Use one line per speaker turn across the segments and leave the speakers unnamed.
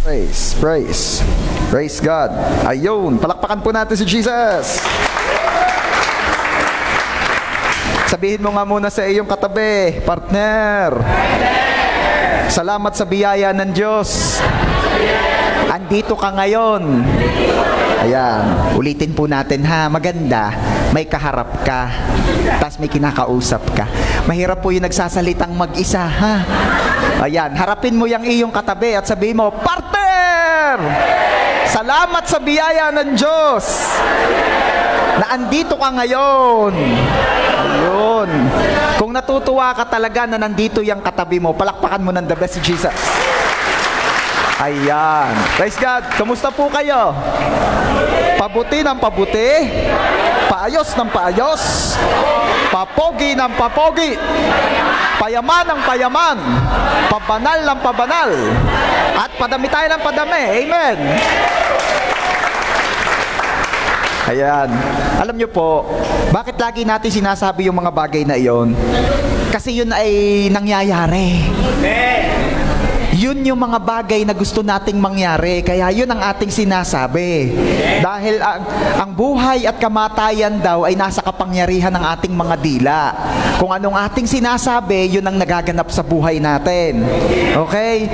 Praise, praise. Praise God. Ayun, palakpakan po natin si Jesus. Sabihin mo nga muna sa iyong katabi, partner. Salamat sa biyaya ng Diyos. Andito ka ngayon. Ayan, ulitin po natin ha. Maganda, may kaharap ka, tas may kinakausap ka. Mahirap po yung nagsasalitang mag-isa ha. Ayan, harapin mo yung iyong katabi at sabihin mo, partner! Salamat sa biyaya ng Diyos na andito ka ngayon. Ayun. Kung natutuwa ka talaga na nandito yung katabi mo, palakpakan mo ng the best si Jesus. Ayan. Praise God. Kamusta po kayo? Pabuti ng pabuti, paayos ng paayos, papogi ng papogi, payaman ng payaman, pabanal ng pabanal, at padami tayo ng padami. Amen. Ayan. Alam nyo po, bakit lagi natin sinasabi yung mga bagay na iyon? Kasi yun ay nangyayari. Yun yung mga bagay na gusto nating mangyari. Kaya yun ang ating sinasabi. Dahil ang buhay at kamatayan daw ay nasa kapangyarihan ng ating mga dila. Kung anong ating sinasabi, yun ang nagaganap sa buhay natin. Okay?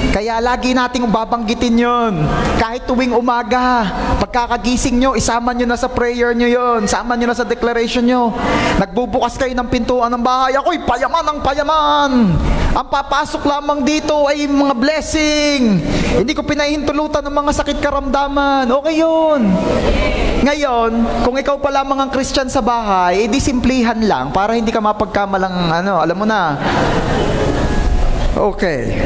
Kaya lagi nating babanggitin yun. Kahit tuwing umaga, pagkakagising nyo, isama nyo na sa prayer nyo yun. Isama nyo na sa declaration nyo. Nagbubukas kayo ng pintuan ng bahay. Ako'y payaman ng payaman. Ang papasok lamang dito ay mga blessing. Hindi ko pinahintulutan ng mga sakit karamdaman. Okay yun. Ngayon, kung ikaw pa lamang ang Christian sa bahay, edi simplihan lang para hindi ka mapagkamalang alam mo na. Okay.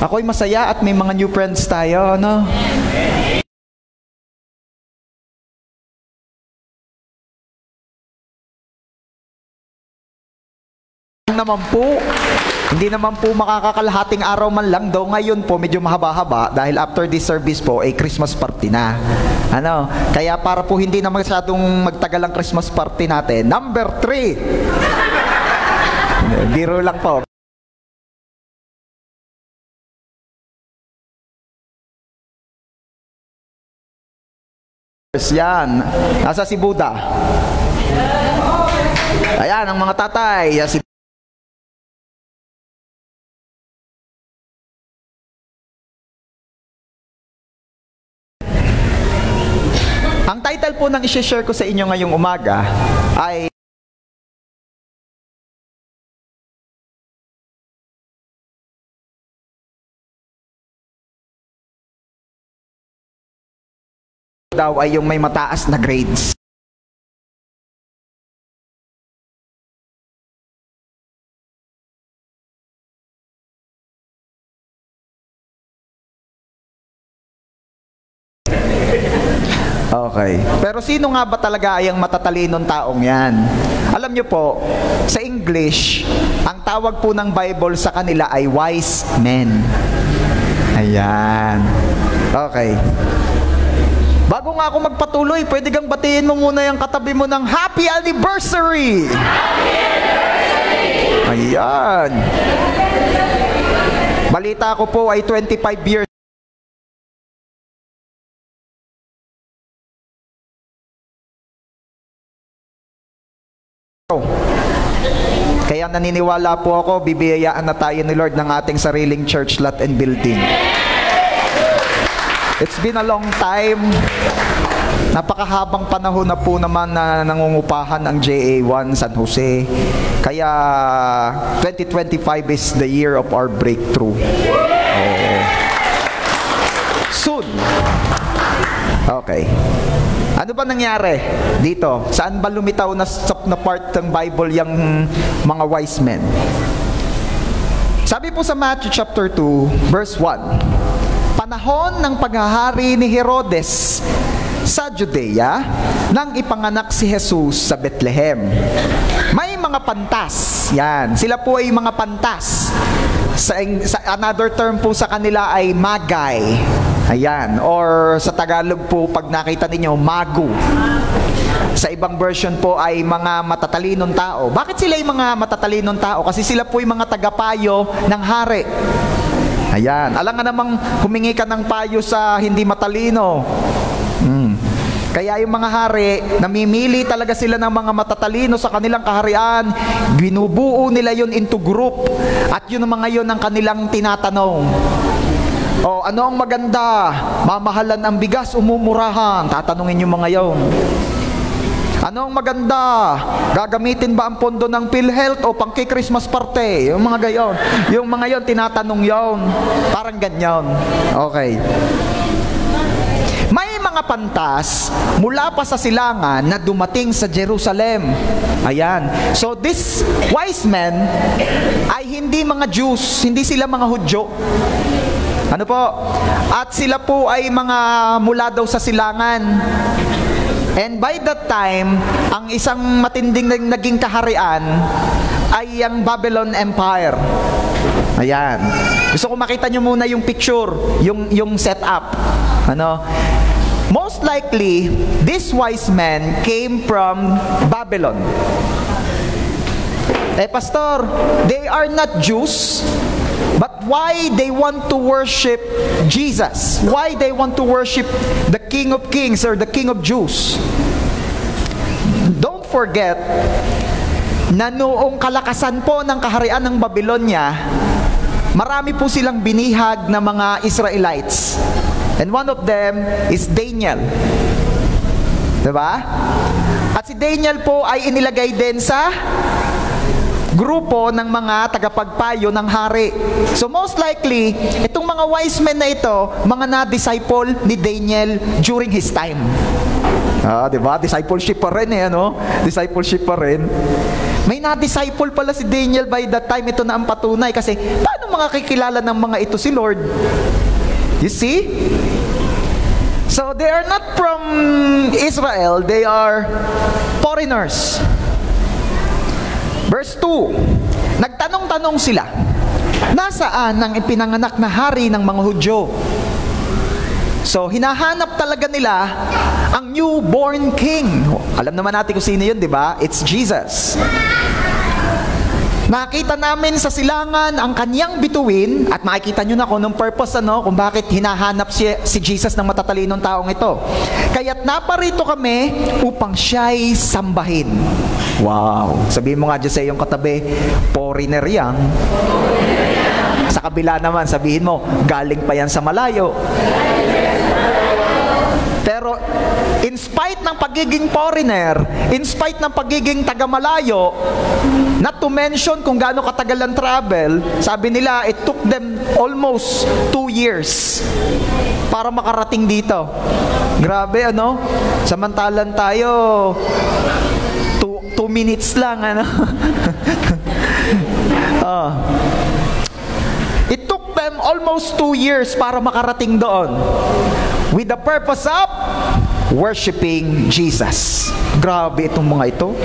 Ako'y masaya at may mga new friends tayo, ano? Hindi naman po makakakalahating araw man lang daw. Ngayon po medyo mahaba-haba dahil after this service po ay Christmas party na. Ano? Kaya para po hindi na masyadong magtagal ang Christmas party natin, number 3. Biro lang po. Yan. Nasa si Buddha. Ayan ang mga tatay. Ang title po ng i-share ko sa inyo ngayong umaga ay daw ay yung may mataas na grades. Okay. Pero sino nga ba talaga ay ang matatalinong taong yan? Alam nyo po, sa English, ang tawag po ng Bible sa kanila ay wise men. Ayan. Okay. Bago nga ako magpatuloy, pwede kang batiin mo muna yung katabi mo ng Happy Anniversary! Happy Anniversary! Ayan. Balita ko po ay 25 years. Kaya naniniwala po ako, bibiyayaan na tayo ni Lord ng ating sariling church lot and building. It's been a long time. Napakahabang panahon na po naman na nangungupahan ang JA1 San Jose. Kaya 2025 is the year of our breakthrough. Soon. Okay. Ano ba nangyari dito? Saan ba lumitaw na part ng Bible yung mga wise men? Sabi po sa Matthew chapter 2, verse 1, panahon ng paghahari ni Herodes sa Judea nang ipanganak si Jesus sa Bethlehem. May mga pantas. Yan. Sila po ay mga pantas. Sa another term po sa kanila ay magay. Ayan. Or sa Tagalog po, pag nakita ninyo, magu. Sa ibang version po ay mga matatalinong tao. Bakit sila yung mga matatalinong tao? Kasi sila po yung mga tagapayo ng hari. Ayan. Alam nga namang humingi ka ng payo sa hindi matalino. Kaya yung mga hari, namimili talaga sila ng mga matatalino sa kanilang kaharian, binubuo nila yun into group, at yun ang mga yun ang kanilang tinatanong. O, ano ang maganda? Mamahalan ang bigas, umumurahan. Tatanungin yung mga yun. Ano ang maganda? Gagamitin ba ang pondo ng PhilHealth o pang Christmas party? Yung mga gayon. Yung mga yon tinatanong yon. Parang ganyan. Okay. May mga pantas mula pa sa silangan na dumating sa Jerusalem. Ayan. So this wise men ay hindi mga Jews, hindi sila mga Hudyo. Ano po? At sila po ay mga mula daw sa silangan. And by that time, ang isang matinding naging kaharian ay ang Babylon Empire. Ayan. Gusto ko makita nyo muna yung picture, yung setup. Ano? Most likely, these wise men came from Babylon. Pastor, they are not Jews, but why they want to worship Jesus? Why they want to worship the King of Kings or the King of Jews? Don't forget na noong kalakasan po ng kaharian ng Babylonia, marami po silang binihag na mga Israelites. And one of them is Daniel. Diba? At si Daniel po ay inilagay din sa grupo ng mga tagapagpayo ng hari. So most likely, itong mga wise men na ito, mga na-disciple ni Daniel during his time. Diba? Discipleship pa rin ano? Discipleship pa rin. May na-disciple pala si Daniel by that time. Ito na ang patunay. Kasi, paano makakikilala ng mga ito si Lord? You see? So, they are not from Israel. They are foreigners. Verse 2, nagtanong-tanong sila, nasaan ang ipinanganak na hari ng mga Hudyo? So, hinahanap talaga nila ang newborn king. Alam naman natin kung sino yun, di ba? It's Jesus. Nakita namin sa silangan ang kanyang bituin, at makikita nyo na kung anong purpose, kung bakit hinahanap si Jesus ng matatalinong taong ito. Kaya't naparito kami upang siya'y sambahin. Wow! Sabihin mo nga dyan sa iyong katabi, foreigner yan. Sa kabila naman, sabihin mo, galing pa yan sa malayo. Pero, in spite ng pagiging foreigner, in spite ng pagiging taga-malayo, not to mention kung gaano katagal ang travel, sabi nila, it took them almost 2 years para makarating dito. Grabe, ano? Samantalan tayo, 2 minutes lang, ano? It took them almost 2 years para makarating doon. With the purpose of worshiping Jesus. Grabe itong mga ito.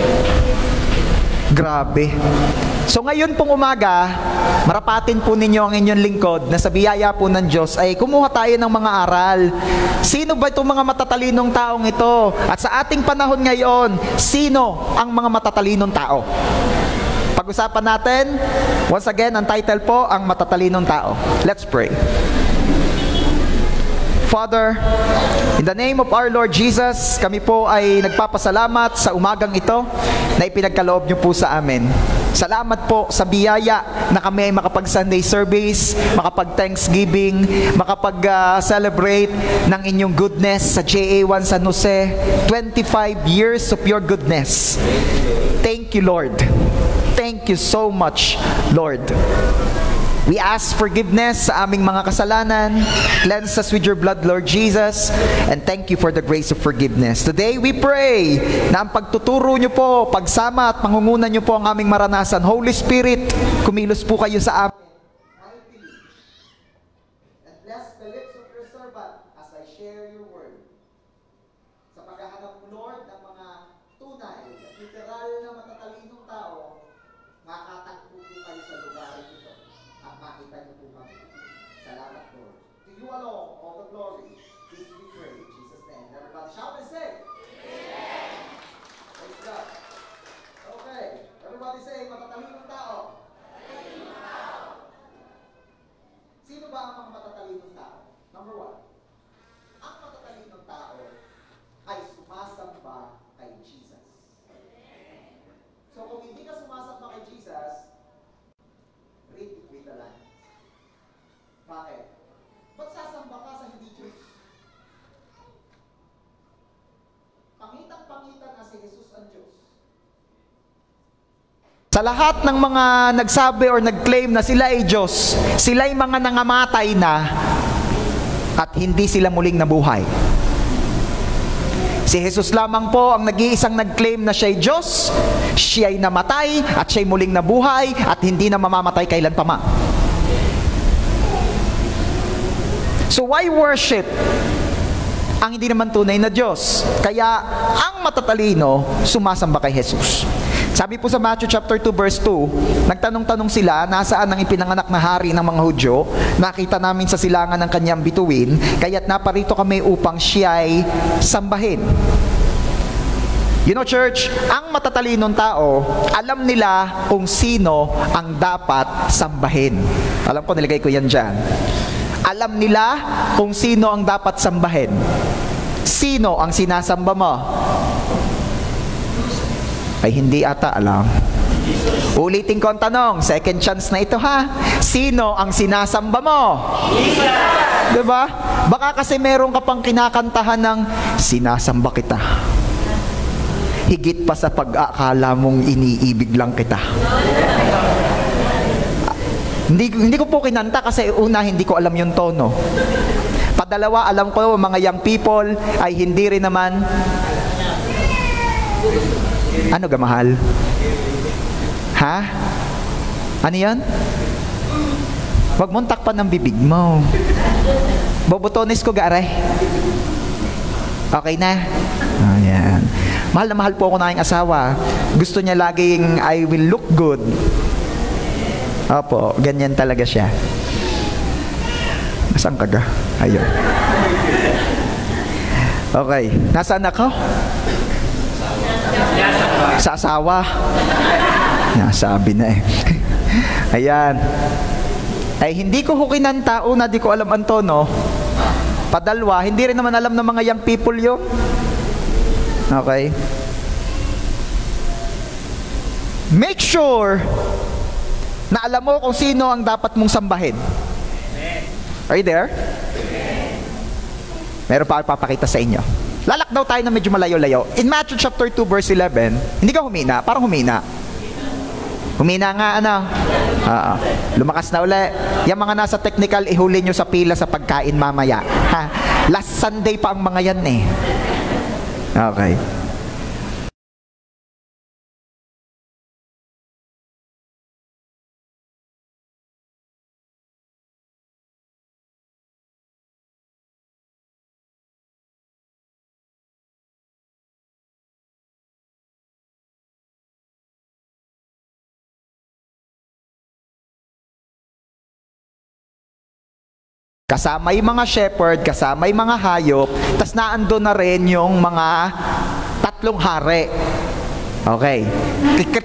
Grabe. So ngayon pong umaga, marapatin po ninyo ang inyong lingkod na sa biyaya po ng Diyos ay kumuha tayo ng mga aral. Sino ba itong mga matatalinong taong ito? At sa ating panahon ngayon, sino ang mga matatalinong tao? Pag-usapan natin, once again, ang title po, ang matatalinong tao. Let's pray. Father, in the name of our Lord Jesus, kami po ay nagpapasalamat sa umagang ito na ipinagkaloob niyo po sa amin. Salamat po sa biyaya na kami ay makapag-Sunday service, makapag-Thanksgiving, makapag-celebrate ng inyong goodness sa JA1 San Jose. 25 years of your goodness. Thank you, Lord. Thank you so much, Lord. We ask forgiveness sa aming mga kasalanan. Cleanse us with your blood, Lord Jesus. And thank you for the grace of forgiveness. Today, we pray na ang pagtuturo nyo po, pagsama at pangungunan nyo po ang aming maranasan. Holy Spirit, kumilos po kayo sa amin. And bless the lips of your servant as I share your word. Sa paghahanap, Lord, ng mga tunay at literal na matatalinong tao, makatagpo po kayo sa lugar ito. At makita niyo po kami. Salamat, Lord. To you alone, all the glory. Please we pray in Jesus' name. Everybody shout and say, Amen. Praise God. Okay. Everybody say, matatalinong tao. Matatalinong tao. Number one, ang matatalinong tao ay sumasamba kay Jesus. So kung hindi ka sumasamba kay Jesus, read between the lines. Bakit? Ba't sasamba ka sa hindi Diyos? Pangitang-pangitan na si Jesus ang Diyos. Sa lahat ng mga nagsabi or nag-claim na sila ay Diyos, sila ay mga nangamatay na at hindi sila muling nabuhay. Si Jesus lamang po ang nag-iisang nag-claim na siya ay Diyos, siya ay namatay at siya ay muling nabuhay at hindi na mamamatay kailan pa man. So why worship ang hindi naman tunay na Diyos? Kaya ang matatalino sumasamba kay Jesus. Sabi po sa Matthew chapter 2 verse 2, nagtanong-tanong sila, nasaan ang ipinanganak na hari ng mga Hudyo? Nakita namin sa silangan ng kanyang bituin, kaya't naparito kami upang siya'y sambahin. You know, church, ang matatalinong tao, alam nila kung sino ang dapat sambahin. Alam ko, nilagay ko yan dyan. Alam nila kung sino ang dapat sambahin. Sino ang sinasamba mo? Ay hindi ata alam. Ulitin ko ang tanong, second chance na ito ha. Sino ang sinasamba mo? Jesus! Diba? Baka kasi meron ka pang kinakantahan ng sinasamba kita. Higit pa sa pag-akala mong iniibig lang kita. Hindi ko po kinanta kasi una hindi ko alam yung tono. Padalawa, alam ko mga young people ay hindi rin naman ano gamahal? Ha? Ano yan? Huwag mong takpan ng bibig mo. Bobotones ko gare. Okay na? Ayan. Mahal na mahal po ako na aking asawa. Gusto niya laging I will look good. Opo, ganyan talaga siya. Nasaan ka ga? Ayun. Okay. Nasaan ako? Sa asawa. Nasabi na eh. Ayan. Ay hindi ko kinanta, una di ko alam ang tono. Padalwa, hindi rin naman alam ng mga young people yun. Okay. Make sure na alam mo kung sino ang dapat mong sambahin. Are you there? Meron pa papakita sa inyo. Lalakdaw tayo na medyo malayo-layo. In Matthew chapter 2 verse 11, hindi ka humina, parang humina. Humina nga, ano? Lumakas na uli. Yung mga nasa technical, ihuli nyo sa pila sa pagkain mamaya. Ha? Last Sunday pa ang mga yan eh. Okay. Kasama yung mga shepherd, kasama yung mga hayop, tas naandun na rin yung mga tatlong hari. Okay.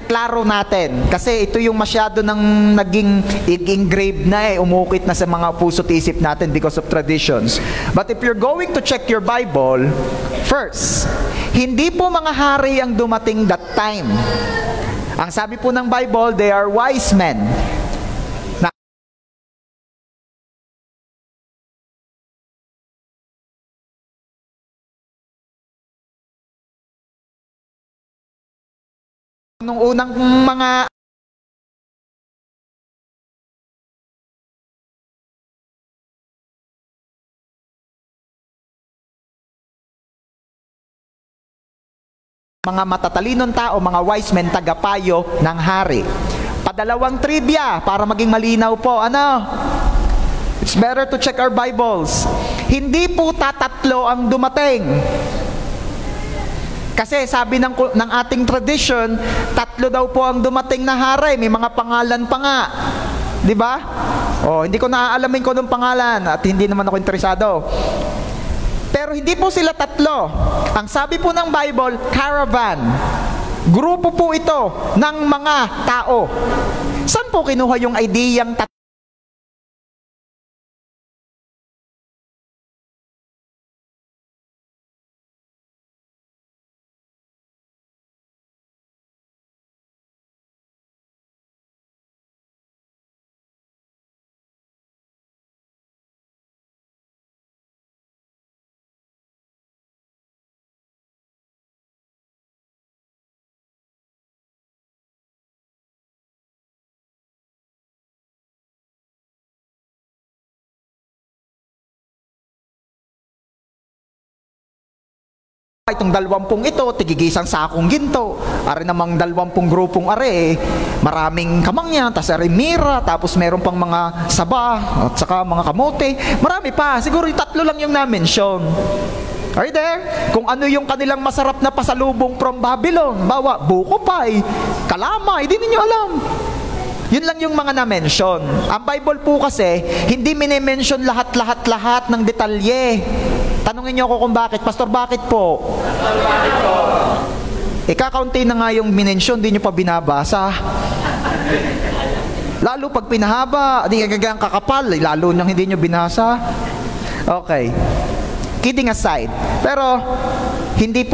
Klaro natin. Kasi ito yung masyado ng naging engraved na eh, umukit na sa mga puso't isip natin because of traditions. But if you're going to check your Bible, first, hindi po mga hari ang dumating that time. Ang sabi po ng Bible, they are wise men. Nung unang mga matatalinong tao, mga wise men, tagapayo ng hari. Padalawang trivia para maging malinaw po. Ano? It's better to check our Bibles. Hindi po tatatlo ang dumating. Kasi sabi ng ating tradition, tatlo daw po ang dumating na hari. May mga pangalan pa nga. Di ba? Oh, hindi ko naaalamin ko ng pangalan at hindi naman ako interesado. Pero hindi po sila tatlo. Ang sabi po ng Bible, caravan. Grupo po ito ng mga tao. Saan po kinuha yung ideyang tatlo? itong 20 ito, tigigisang sakong ginto. Are namang 20 grupong are, maraming kamangyan, tas are mira, tapos meron pang mga saba, at saka mga kamote. Marami pa. Siguro yung 3 lang yung na-mention. Are you there? Kung ano yung kanilang masarap na pasalubong from Babylon. Bawa, buko pie, kalamay, hindi ninyo alam. Yun lang yung mga na-mention. Ang Bible po kasi, hindi minimension lahat ng detalye. Tanungin niyo ako kung bakit. Pastor, bakit po? Pastor, bakit po? Kakaunti na nga yung minention, hindi niyo pa binabasa. Lalo pag pinahaba, hindi gagang kakapal, lalo nang hindi niyo binasa. Okay. Kidding aside. Pero, hindi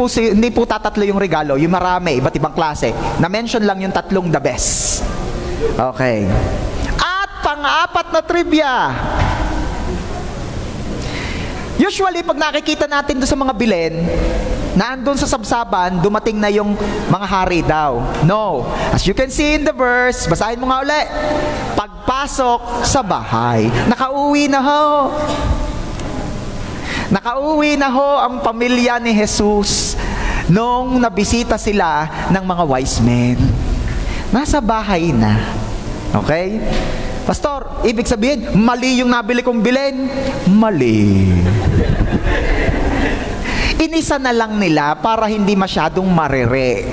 po tatatlo yung regalo. Yung marami, iba't ibang klase. Na-mention lang yung 3 the best. Okay. At pang-4 na trivia. Usually, pag nakikita natin doon sa mga bilin, na andun sa sabsaban, dumating na yung mga hari daw. No. As you can see in the verse, basahin mo nga uli. Pagpasok sa bahay, nakauwi na ho. Nakauwi na ho ang pamilya ni Jesus nung nabisita sila ng mga wise men. Nasa bahay na. Okay? Pastor, ibig sabihin, mali yung nabili kong bilin? Mali. Inisa na lang nila para hindi masyadong marere.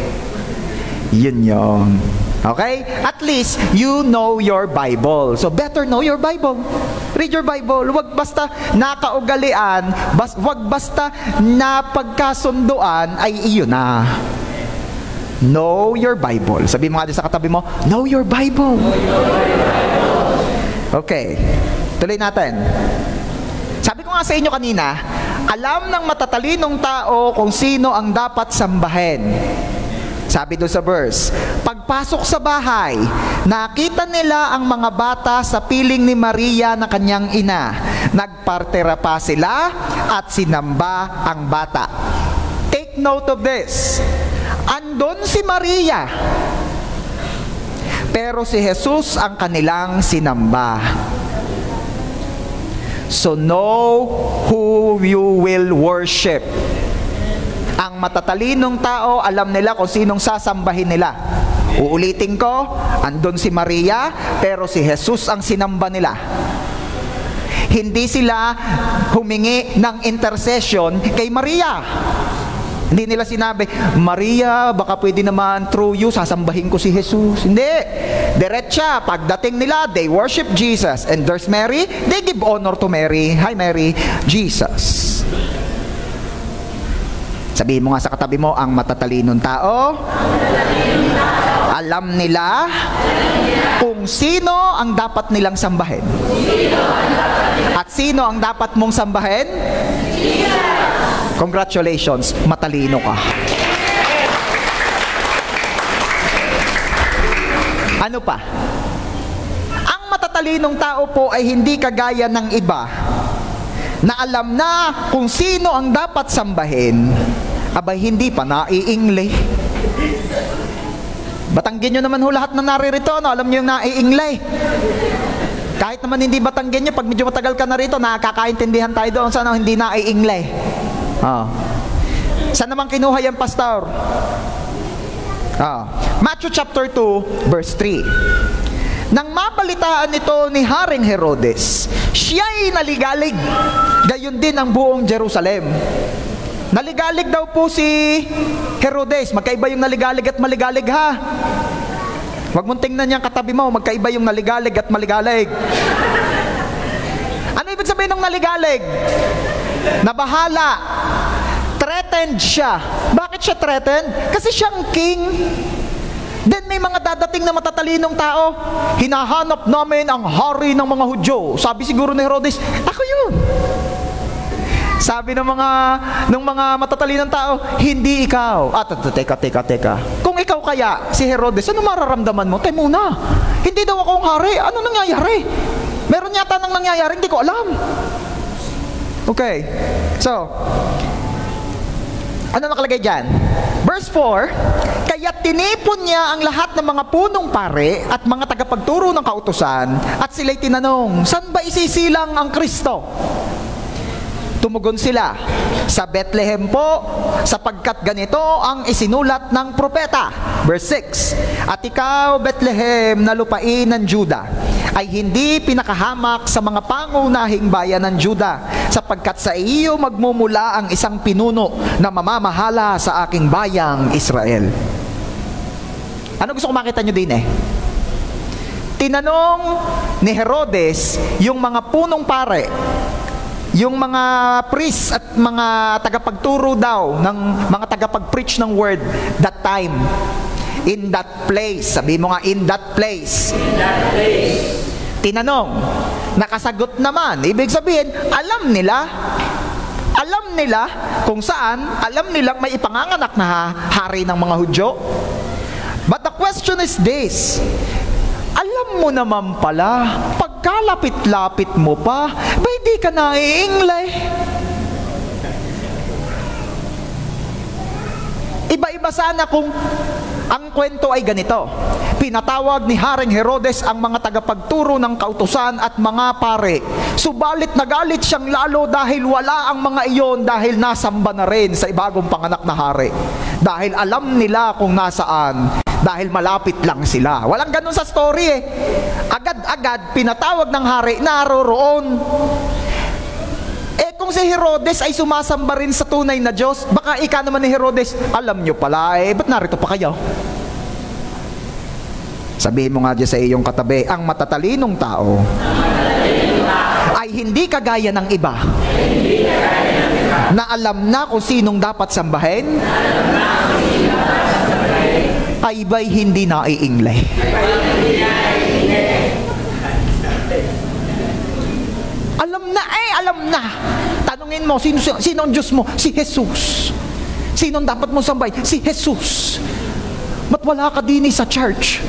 Yun yun. Okay? At least, you know your Bible. So, better know your Bible. Read your Bible. Huwag basta nakaugalian, huwag basta napagkasunduan, ay iyon na. Know your Bible. Sabi mo nga sa katabi mo, know your Bible. Okay. Tuloy natin. Sabi ko nga sa inyo kanina, alam ng matatalinong tao kung sino ang dapat sambahin. Sabi doon sa verse, pagpasok sa bahay, nakita nila ang mga bata sa piling ni Maria na kanyang ina. Nagpartera pa sila at sinamba ang bata. Take note of this. Andon si Maria, pero si Jesus ang kanilang sinamba. So know who you will worship. Ang matatalinong tao, alam nila kung sinong sasambahin nila. Uulitin ko, andon si Maria, pero si Jesus ang sinamba nila. Hindi sila humingi ng intercession kay Maria. Hindi nila sinabi, Maria, baka pwede naman through you, sasambahin ko si Jesus. Hindi. Diretsa, pagdating nila, they worship Jesus. And there's Mary, they give honor to Mary. Hi Mary, Jesus. Sabihin mo nga sa katabi mo, ang matatalinong tao, alam nila kung sino ang dapat nilang sambahin. At sino ang dapat mong sambahin? Congratulations, matalino ka. Ano pa? Ang matatalinong tao po ay hindi kagaya ng iba na alam na kung sino ang dapat sambahin, abay hindi pa naiingle. Batanggin nyo naman ho lahat na naririto, no? Alam nyo yung naiingle. Kahit naman hindi batanggin nyo, pag medyo matagal ka na rito, nakakaintindihan tayo doon sa hindi naiingle. Saan naman kinuha yan, pastor? Matthew chapter 2 verse 3. Nang mabalitaan ito ni Haring Herodes, siya'y naligalig. Gayon din ang buong Jerusalem. Naligalig daw po si Herodes. Magkaiba yung naligalig at maligalig, ha? Huwag mong tingnan niyang katabi mo, magkaiba yung naligalig at maligalig. Ano ibig sabihin ng naligalig? Nabahala. Threatened siya. Bakit siya threatened? Kasi siyang king. Then may mga dadating na matatalinong tao, hinahanap namin ang hari ng mga Hudyo. Sabi siguro ni Herodes, ako yun. Sabi ng mga matatalinong tao, hindi ikaw. Teka. Kung ikaw kaya, si Herodes, ano mararamdaman mo? Tay muna. Hindi daw akong hari. Ano nangyayari? Meron yata nang nangyayari, hindi ko alam. Okay. So, ano nakalagay dyan? Verse 4, kaya tinipon niya ang lahat ng mga punong pare at mga tagapagturo ng kautusan at sila'y tinanong, saan ba isisilang ang Kristo? Tumugon sila, sa Bethlehem po, sapagkat ganito ang isinulat ng propeta. Verse 6, at ikaw, Bethlehem, na lupain ng Juda, ay hindi pinakahamak sa mga pangunahing bayan ng Juda, sapagkat sa iyo magmumula ang isang pinuno na mamamahala sa aking bayang Israel. Ano gusto ko makita nyo din Tinanong ni Herodes yung mga punong pare, yung mga priest at mga tagapagturo daw, ng mga tagapag-preach ng word that time. In that place. Sabi mo nga, in that place. In that place. Tinanong, nakasagot naman. Ibig sabihin, alam nila kung saan, alam nilang may ipanganganak na hari ng mga Hudyo. But the question is this, alam mo naman pala, pagkalapit-lapit mo pa, ba hindi ka naiinglay? Iba-iba sana kung ang kwento ay ganito. Pinatawag ni Haring Herodes ang mga tagapagturo ng kautusan at mga pare. Subalit nagalit siyang lalo dahil wala ang mga iyon, dahil nasamba na rin sa ibagong panganak na hari. Dahil alam nila kung nasaan, dahil malapit lang sila. Walang ganun sa story Agad-agad pinatawag ng hari, naroroon. Kung si Herodes ay sumasamba rin sa tunay na Diyos, baka ika naman ni Herodes, alam nyo pala, ba't narito pa kayo? Sabihin mo nga dyan sa iyong katabi, ang matatalinong tao ay hindi kagaya ng iba na alam na kung sinong dapat sambahin, ay iba'y hindi naiinglay. Alam na. Tanungin mo, sino ang Diyos mo? Si Jesus. Sino dapat mo sambay? Si Jesus. Ba't wala ka din sa church?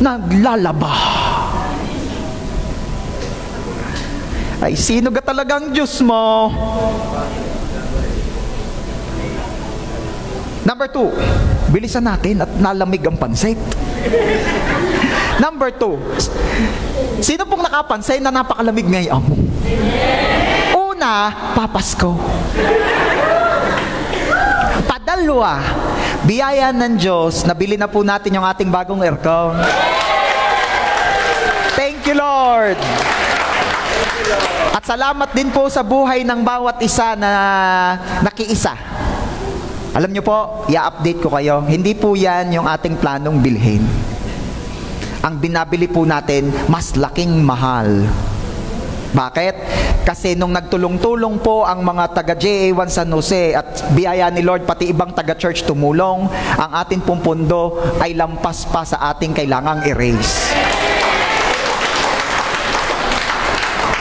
Naglalaba. Ay, sino ga talagang Diyos mo? Number 2, bilisan natin at nalamig ang pansit. Number 2, sino pong nakapansin na napakalamig ngayon? Una, papasko. Padalwa, biyaya ng Diyos, nabili na po natin yung ating bagong aircon. Thank you, Lord. At salamat din po sa buhay ng bawat isa na nakiisa. Alam nyo po, i-update ko kayo, hindi po yan yung ating planong bilhin. Ang binabili po natin, mas laking mahal. Bakit? Kasi nung nagtulong-tulong po ang mga taga-JA1 San Jose at biyaya ni Lord pati ibang taga-church tumulong, ang ating pong pondo ay lampas pa sa ating kailangang erase.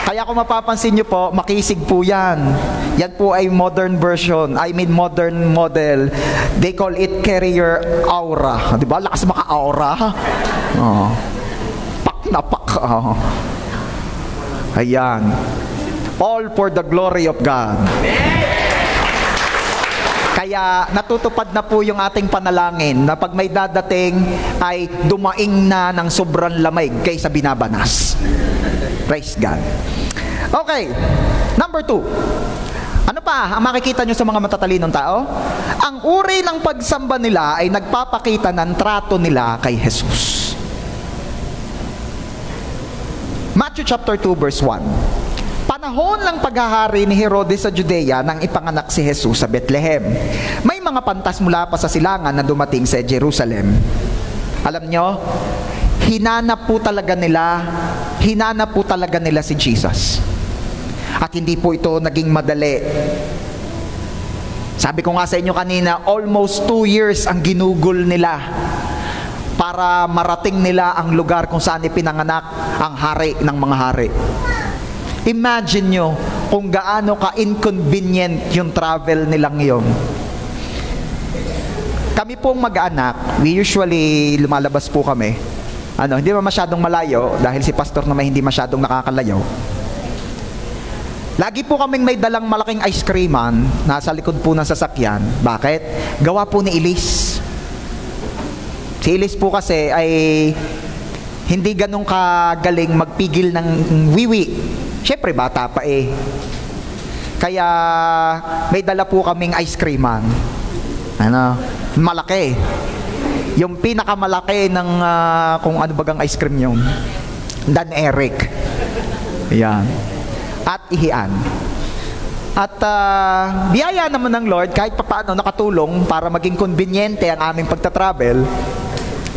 Kaya kung mapapansin nyo po, makisig po yan. Yan po ay modern version, modern model. They call it carrier aura. Diba? Lakas maka-aura. Pak na pak. Ayan. All for the glory of God. Kaya natutupad na po yung ating panalangin na pag may dadating ay dumaing na ng sobrang lamig kaysa binabanas. Praise God. Okay. Number 2. Ano pa ang makikita nyo sa mga matatalinong tao? Ang uri ng pagsamba nila ay nagpapakita ng trato nila kay Jesus. Matthew chapter 2 verse 1. Panahon ng paghahari ni Herodes sa Judea nang ipanganak si Jesus sa Bethlehem. May mga pantas mula pa sa silangan na dumating sa Jerusalem. Alam nyo, hinanap po talaga nila si Jesus. At hindi po ito naging madali. Sabi ko nga sa inyo kanina, almost 2 years ang ginugol nila para marating nila ang lugar kung saan ipinanganak ang hari ng mga hari. Imagine nyo kung gaano ka-inconvenient yung travel nilang yun. Kami pong mag-anak, we usually lumalabas po kami. Hindi ba masyadong malayo dahil si pastor naman hindi masyadong nakakalayo. Lagi po kaming may dalang malaking ice creaman nasa likod po ng sasakyan. Bakit? Gawa po ni Elise. Si Elise po kasi ay hindi ganun kagaling magpigil ng wiwi. Siyempre, bata pa Kaya may dala po kaming ice creaman. Malaki. Yung pinakamalaki ng kung ano bagang ice cream yun. Dan Eric. Yan. At ihian. At biyaya naman ng Lord kahit papaano nakatulong para maging konbinyente ang aming pagta-travel.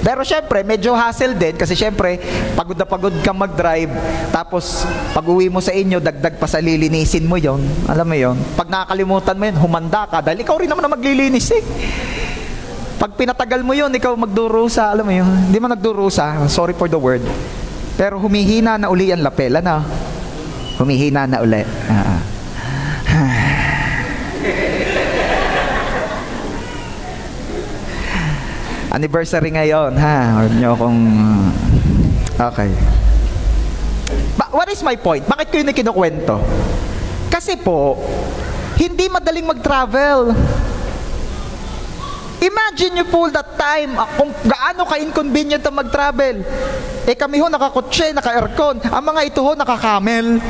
Pero syempre, medyo hassle din kasi syempre, pagod na pagod kang mag-drive, tapos pag uwi mo sa inyo, dagdag pa sa lilinisin mo yon. Alam mo yon. Pag nakakalimutan mo yun, humanda ka dahil ikaw rin naman na maglilinis eh. Pag pinatagal mo yun, ikaw magdurusa, alam mo yun. Hindi man nagdurusa, sorry for the word. Pero humihina na uli ang lapela na. Humihina na uli. Anniversary ngayon, ha? Huwag niyo akong... Okay. What is my point? Bakit ko yun kinukwento? Kasi po, hindi madaling mag-travel. Imagine nyo po that time, kung gaano ka-inconvenient ang mag-travel. Eh kami ho, nakakotse, naka-aircon. Ang mga ito ho, naka-camel.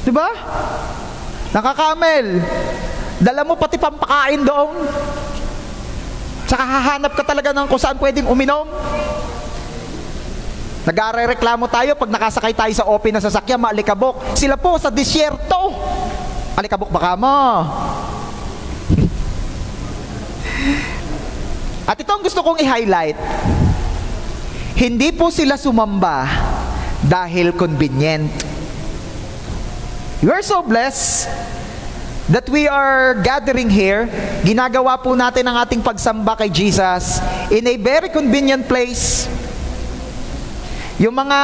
Diba? Naka-camel. Dala mo pati pampakain doon. Saka hahanap ka talaga ng kung saan pwedeng uminom. Nag-arereklamo tayo pag nakasakay tayo sa open na sasakyan, maalikabok. Sila po sa disyerto. Alikabok baka mo. At ito ang gusto kong i-highlight. Hindi po sila sumamba dahil convenient. You are so blessed that we are gathering here. Ginagawa po natin ang ating pagsamba kay Jesus in a very convenient place. Yung mga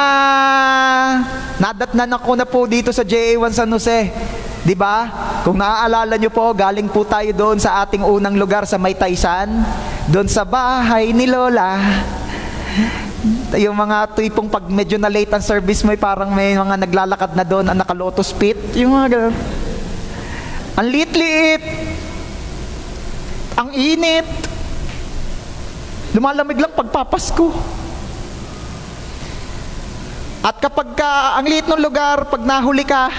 nadatnan ako na po dito sa JA1 San Jose, di ba? Kung naaalala nyo po, galing po tayo doon sa ating unang lugar sa Maytaysan, doon sa bahay ni Lola. Yung mga tipong pag medyo na late ang service mo, parang may mga naglalakad na doon, ang naka-lotus pit, yung mga ganun. Ang liit-liit. Ang init. Lumalamig lang pagpapasko. At kapag ang liit ng lugar, pag nahuli ka,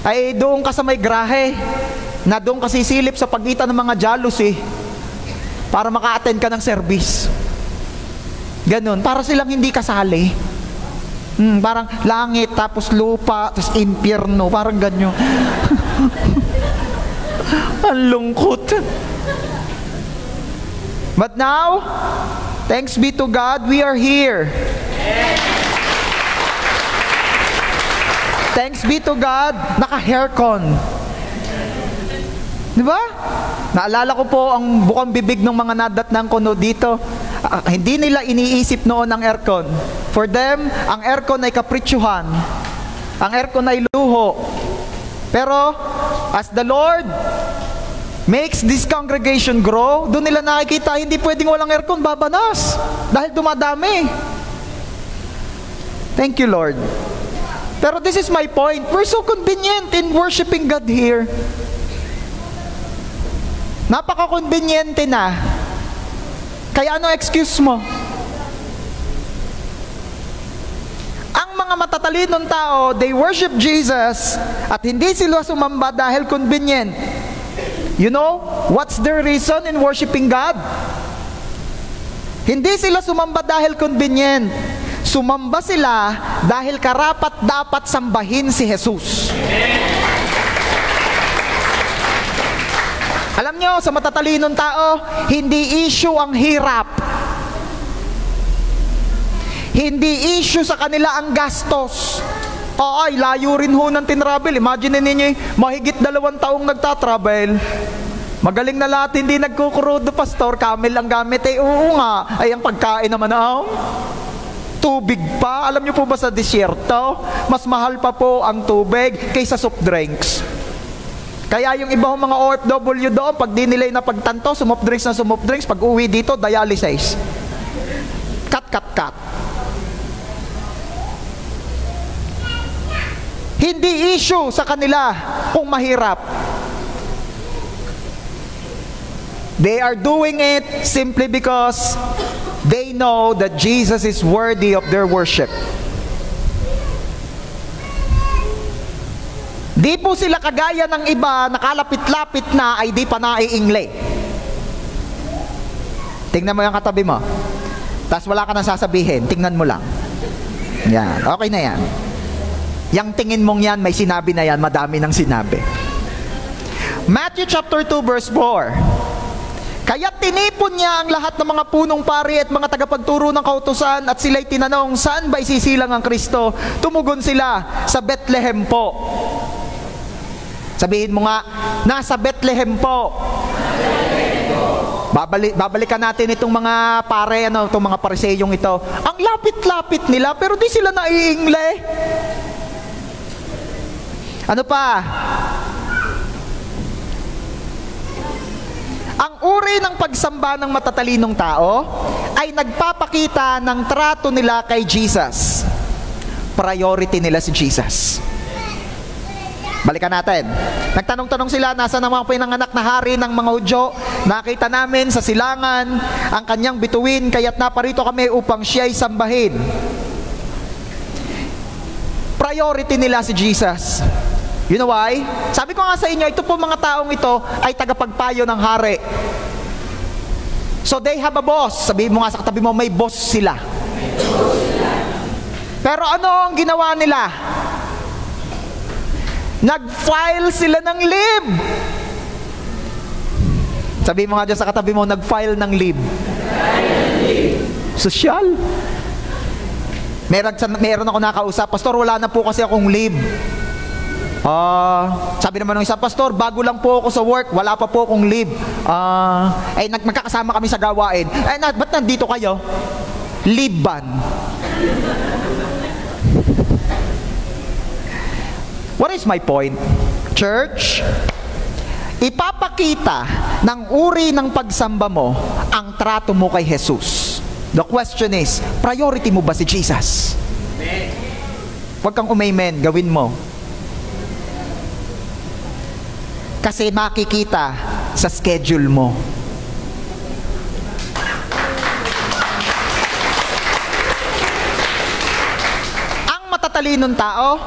ay doon ka sa may grahe, na doon ka sisilip sa pagitan ng mga jealousy para maka-attend ka ng service. Ganon. Para silang hindi kasali. Parang langit, tapos lupa, tapos impyerno. Parang ganyan. Ang lungkot. But now, thanks be to God, we are here. Thanks be to God, naka-haircon. Diba? Naalala ko po ang bukang bibig ng mga nadatnang kuno dito. Hindi nila iniisip noon ang aircon. For them, ang aircon ay kapritsyuhan. Ang aircon ay luho. Pero, as the Lord makes this congregation grow, doon nila nakikita, hindi pwedeng walang aircon, babanas. Dahil dumadami. Thank you, Lord. Pero this is my point. We're so convenient in worshiping God here. Napaka-conveniente na. Kaya ano excuse mo? Ang mga matatalinong tao, they worship Jesus at hindi sila sumamba dahil convenient. You know, what's their reason in worshiping God? Hindi sila sumamba dahil convenient. Sumamba sila dahil karapat dapat sambahin si Jesus. Alam nyo, sa matatalinong tao, hindi issue ang hirap. Hindi issue sa kanila ang gastos. Ay, layo rin ho ng tinravel. Imagine ninyo, mahigit 2 taong nagtatravel. Magaling na lahat, hindi nagkukurudo, pastor. Camel ang gamit. Oo nga. Ay, ang pagkain naman tubig pa. Alam nyo po ba sa disyerto, mas mahal pa po ang tubig kaysa soft drinks. Kaya yung ibang mga OFW doon, pag di nila napagtanto, sumoft drinks na sumoft drinks, pag uwi dito, dialysis. Cut. Hindi issue sa kanila kung mahirap. They are doing it simply because they know that Jesus is worthy of their worship. Di po sila kagaya ng iba, nakalapit-lapit na ay di pa naiingle. Tingnan mo yung katabi mo. Tapos wala ka nang sasabihin, tingnan mo lang. Yan, okay na yan. Yang tingin mong yan, may sinabi na yan, madami nang sinabi. Matthew chapter 2 verse 4. Kaya tinipon niya ang lahat ng mga punong pari at mga tagapagturo ng kautusan at sila'y tinanong, saan ba isisilang ang Kristo? Tumugon sila, sa Bethlehem po. Sabihin mo nga, nasa Bethlehem po. Babalikan natin itong mga pare, itong mga pariseyong ito. Ang lapit-lapit nila, pero di sila naiingle. Ano pa? Ang uri ng pagsamba ng matatalinong tao ay nagpapakita ng trato nila kay Jesus. Priority nila si Jesus. Balikan natin. Nagtanong-tanong sila, nasa ang mga pinanganak na hari ng mga Hudyo? Nakita namin sa silangan ang kanyang bituin, kaya't naparito kami upang siya'y sambahin. Priority nila si Jesus. You know why? Sabi ko nga sa inyo, ito po mga taong ito ay tagapagpayo ng hari. So they have a boss. Sabihin mo nga sa katabi mo, may boss sila. Pero ano ang ginawa nila? Nag-file sila ng leave. Sabihin mo nga dyan sa katabi mo, nag-file ng leave. Sosyal. Meron ako nakausap, Pastor, wala na po kasi akong leave. Sabi naman ng isang pastor, bago lang po ako sa work, wala pa po akong leave. Magkakasama kami sa gawain. Ba't nandito kayo? Leave ban. What is my point? Church, ipapakita ng uri ng pagsamba mo ang trato mo kay Jesus. The question is, priority mo ba si Jesus? Huwag kang umaymen, gawin mo. Kasi makikita sa schedule mo. Ang matatalinong tao,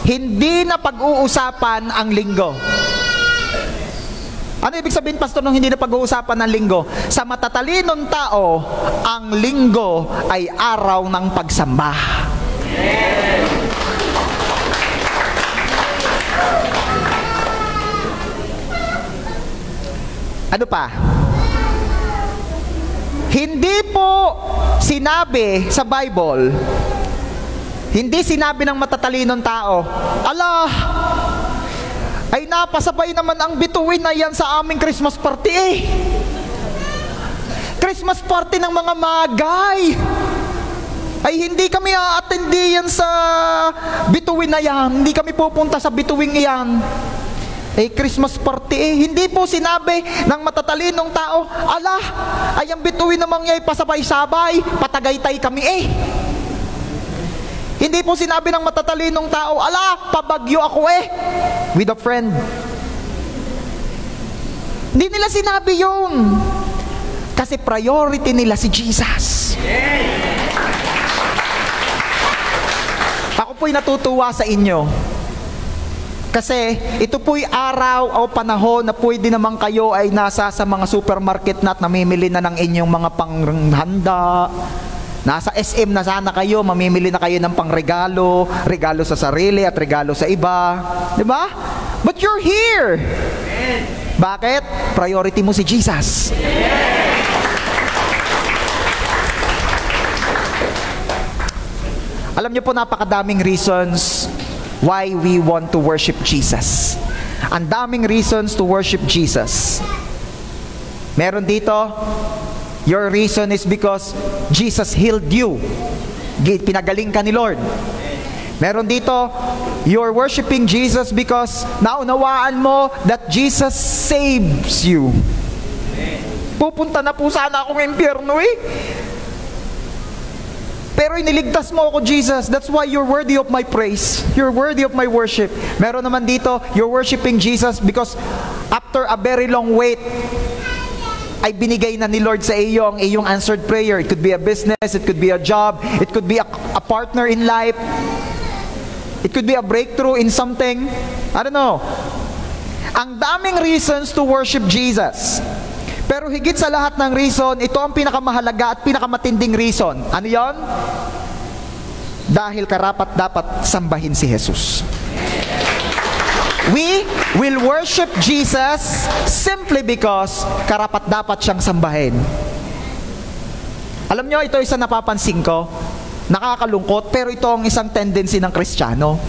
hindi na pag-uusapan ang linggo. Ano ibig sabihin, Pastor, nung hindi na pag-uusapan ng linggo? Sa matatalinong tao, ang linggo ay araw ng pagsamba. Ano pa? Hindi po sinabi sa Bible, hindi sinabi ng matatalinong tao, ala, ay napasabay naman ang bituin na yan sa aming Christmas party eh. Christmas party ng mga magay. Ay hindi kami a-attend yan sa bituin na yan. Hindi kami pupunta sa bituin yan. Christmas party eh. Hindi po sinabi ng matatalinong tao, ala, ay ang bituin namang yay pasabay-sabay, patagaytay kami eh. Hindi po sinabi ng matatalinong tao, ala, pabagyo ako eh, with a friend. Hindi nila sinabi yun. Kasi priority nila si Jesus. Ako po'y natutuwa sa inyo. Kasi ito po'y araw o panahon na pwede naman kayo ay nasa sa mga supermarket na at namimili na ng inyong mga panghanda. Nasa SM na sana kayo, mamimili na kayo ng pangregalo, regalo sa sarili at regalo sa iba. Diba? But you're here. Bakit? Priority mo si Jesus. Alam niyo po, napakadaming reasons why we want to worship Jesus. Ang daming reasons to worship Jesus. Meron dito, your reason is because Jesus healed you. Pinagaling ka ni Lord. Meron dito, you're worshiping Jesus because naunawaan mo that Jesus saves you. Pupunta na po sana akong impyerno eh. Pero iniligtas mo ako, Jesus. That's why you're worthy of my praise. You're worthy of my worship. Meron naman dito, you're worshiping Jesus because after a very long wait, ay binigay na ni Lord sa iyo ang iyong answered prayer. It could be a business, it could be a job, it could be a partner in life. It could be a breakthrough in something. I don't know. Ang daming reasons to worship Jesus. Pero higit sa lahat ng reason, ito ang pinakamahalaga at pinakamatinding reason. Ano yon? Dahil karapat-dapat sambahin si Jesus. We will worship Jesus simply because karapat-dapat siyang sambahin. Alam nyo, ito isang napapansin ko. Nakakalungkot, pero ito ang isang tendency ng Kristiyano.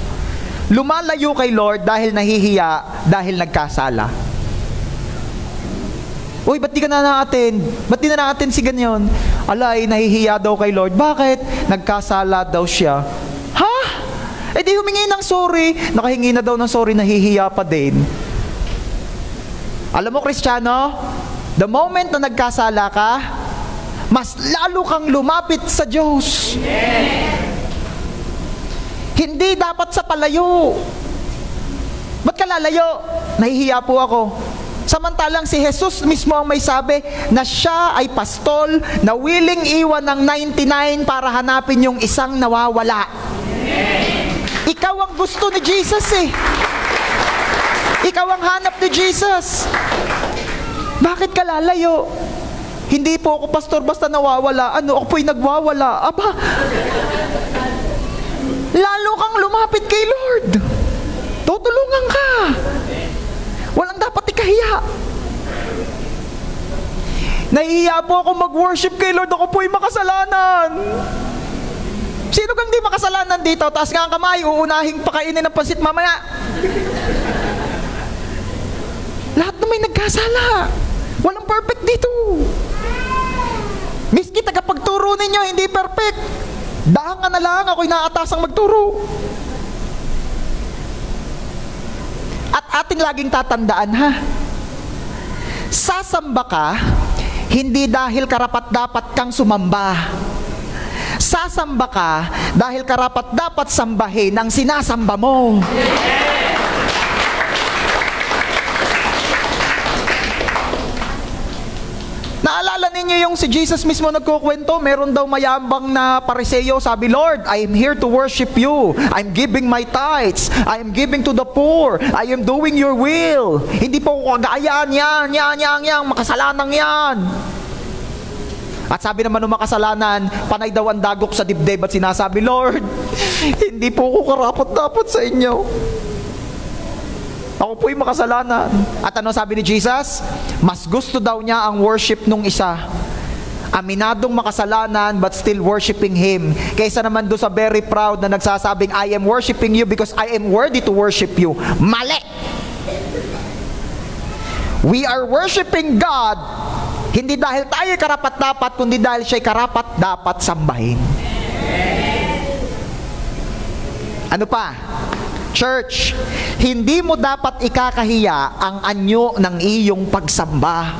Lumalayo kay Lord dahil nahihiya, dahil nagkasala. Uy, ba't di ka na na-attend? Ba't di na na-attend si ganyan? Alay, nahihiya daw kay Lord. Bakit? Nagkasala daw siya. Ha? Eh di humingi ng sorry. Nakahingi na daw ng sorry, nahihiya pa din. Alam mo, Kristiyano, the moment na nagkasala ka, mas lalo kang lumapit sa Diyos. Hindi dapat sa palayo. Ba't ka lalayo? Nahihiya po ako. Samantalang si Jesus mismo ang may sabi na siya ay pastol na willing iwan ng 99 para hanapin yung isang nawawala. Ikaw ang gusto ni Jesus eh. Ikaw ang hanap ni Jesus. Bakit ka lalayo? Hindi po ako pastor basta nawawala. Ano, ako po'y nagwawala. Aba, lalo kang lumapit kay Lord. Tutulungan ka. Walang dapat ikahiya. Nahihiya po ako mag-worship kay Lord. Ako po'y makasalanan. Sino kang di makasalanan dito? Taas nga ang kamay, uunahing pakainin ng pansit mamaya. Lahat na may nagkasala. Walang perfect dito. Miski tagapagturo ninyo, hindi perfect. Dahan na lang, ako'y naatasang magturo. At ating laging tatandaan, ha? Sasamba ka, hindi dahil karapat-dapat kang sumamba. Sasamba ka dahil karapat-dapat sambahin ang sinasamba mo. Naalala ninyo yung si Jesus mismo nagkukwento, meron daw mayabang na Pariseo, sabi, Lord, I am here to worship you. I'm giving my tithes. I am giving to the poor. I am doing your will. Hindi po ako kagayaan yan, makasalanang yan. At sabi naman ng makasalanan, panay daw ang dagok sa dibdib at sinasabi, Lord, hindi po ako karapat-dapat sa inyo. Ako po'y makasalanan. At ano sabi ni Jesus? Mas gusto daw niya ang worship nung isa. Aminadong makasalanan but still worshiping Him. Kaysa naman doon sa very proud na nagsasabing, I am worshiping you because I am worthy to worship you. Mali! We are worshiping God hindi dahil tayo karapat-dapat, kundi dahil siya'y karapat-dapat sambahin. Ano pa? Church, hindi mo dapat ikakahiya ang anyo ng iyong pagsamba.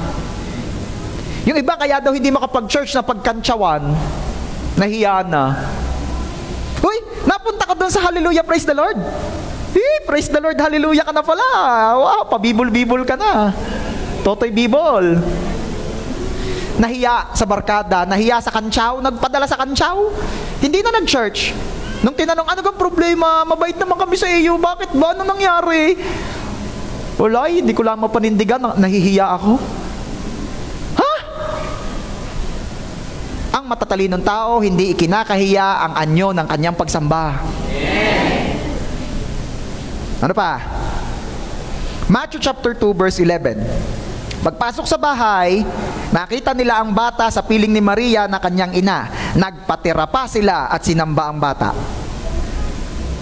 Yung iba kaya daw hindi makapag-church na pagkantsawan, nahiya na. Uy, napunta ka doon sa hallelujah, praise the Lord. Praise the Lord, hallelujah ka na pala. Wow, pabibol-bibol ka na. Totoy bibol. Nahiya sa barkada, nahiya sa kantsaw, nagpadala sa kantsaw. Hindi na nag-church. Nung tinanong, ano bang problema? Mabait naman kami sa iyo. Bakit ba? Ano nangyari? Wala, hindi ko lang mapanindigan. Nahihiya ako. Ha? Ang matatalinong tao, hindi ikinakahiya ang anyo ng kanyang pagsamba. Ano pa? Matthew chapter 2 verse 11. Pagpasok sa bahay, nakita nila ang bata sa piling ni Maria na kanyang ina. Nagpatira pa sila at sinamba ang bata.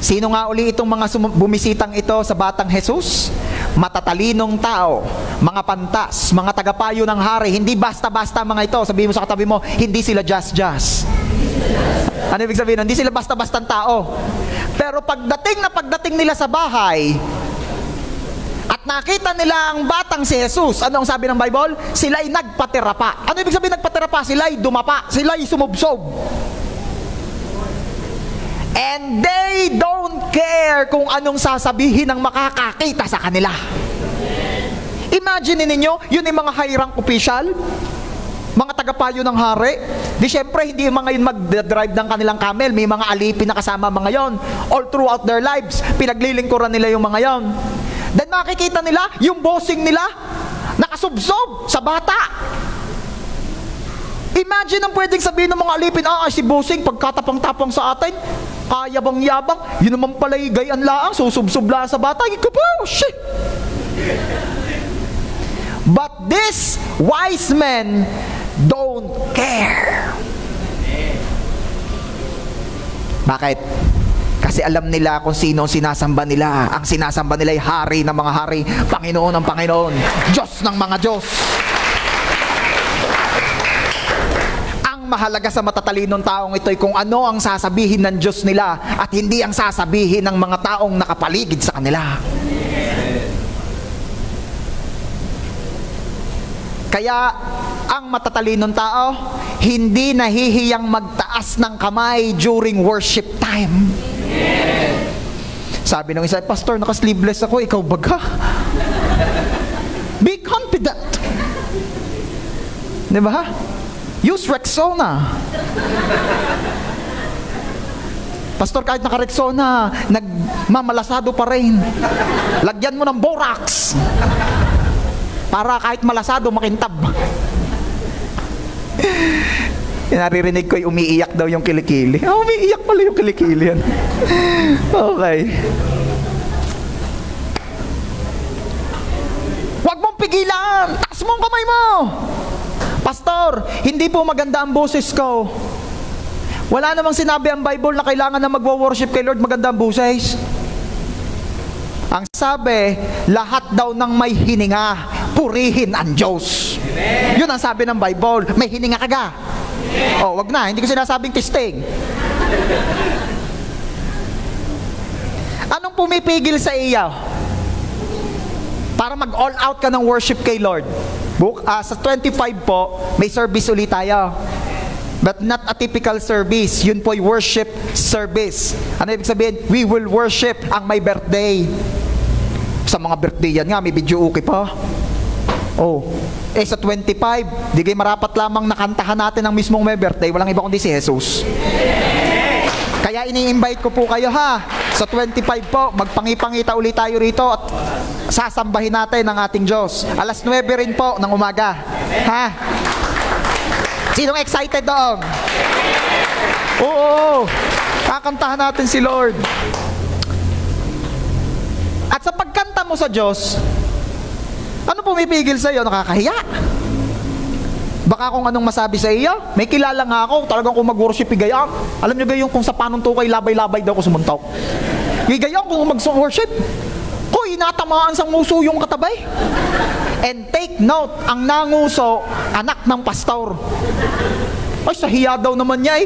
Sino nga uli itong mga bumisitang ito sa batang Jesus? Matatalinong tao, mga pantas, mga tagapayo ng hari. Hindi basta-basta mga ito. Sabihin mo sa katabi mo, hindi sila just. Ano ibig sabihin? Hindi sila basta-bastang tao. Pero pagdating nila sa bahay, at nakita nila ang batang si Jesus. Ano ang sabi ng Bible? Sila'y nagpatira pa. Ano ibig sabihin nagpatira pa? Sila'y dumapa. Sila'y sumubsob. And they don't care kung anong sasabihin ng makakakita sa kanila. Imagine ninyo, yun yung mga high rank official. mga tagapayo ng hari. Di syempre, hindi mga yun mag-drive ng kanilang camel. May mga alipin na kasama mga yon. All throughout their lives, pinaglilingkuran nila yung mga yon. Then makikita nila, yung bossing nila, nakasubsob sa bata. Imagine ang pwedeng sabihin ng mga alipin, si bossing, pagkatapang-tapang sa atin, kaya bang yabang, yun naman pala gayan laang, susubsob sa bata. Shit! But these wise men don't care. Bakit? Kasi alam nila kung sino ang sinasamba nila. Ang sinasamba nila ay hari ng mga hari, Panginoon ng Panginoon, Diyos ng mga Diyos. Ang mahalaga sa matatalinong taong ito ay kung ano ang sasabihin ng Diyos nila at hindi ang sasabihin ng mga taong nakapaligid sa kanila. Kaya ang matatalinong tao, hindi nahihiyang magtaas ng kamay during worship time. Sabi ng isa, Pastor, naka-sleeveless ako, ikaw baga? Be confident. Diba? Use Rexona. Pastor, kahit naka-Rexona, nagmamalasado pa rin. Lagyan mo ng borax. Para kahit malasado, makintab. Naririnig ko yung umiiyak daw yung kilikili. Umiiyak pala yung kilikili yan. Okay. Huwag mong pigilan! Taas mo ang kamay mo! Pastor, hindi po maganda ang boses ko. Wala namang sinabi ang Bible na kailangan na magwo-worship kay Lord maganda ang boses. Ang sabi, lahat daw ng may hininga, purihin ang Diyos. Amen. Yun ang sabi ng Bible. May hininga ka ga. Wag na, hindi ko sinasabing testing. Anong pumipigil sa iyo? Para mag-all out ka ng worship kay Lord. Sa 25 po, may service ulit tayo. But not a typical service. Yun po ay worship service. Ano ibig sabihin? We will worship ang may birthday. Sa mga birthday yan nga, may video okay pa. Sa 25, di kayo marapat lamang nakantahan natin ang mismong may birthday. Walang iba kundi si Jesus. Kaya ini-invite ko po kayo sa 25 po, magpangipangita ulit tayo rito at sasambahin natin ang ating Diyos. 9:00 rin po ng umaga. Sinong excited doon? Oo, kakantahan natin si Lord. At sa pagkanta mo sa Diyos, ano pumipigil sa iyo? Nakakahiya. Baka kung anong masabi sa iyo, may kilala nga ako, talagang kung mag-worship, igayang. Alam niyo ba yung kung sa panong tukay, labay-labay daw ko sumuntaw? Igayang kung mag-worship. Inatamaan sa nguso yung katabay. And take note, ang nanguso, anak ng pastor. Sa hiya daw naman niya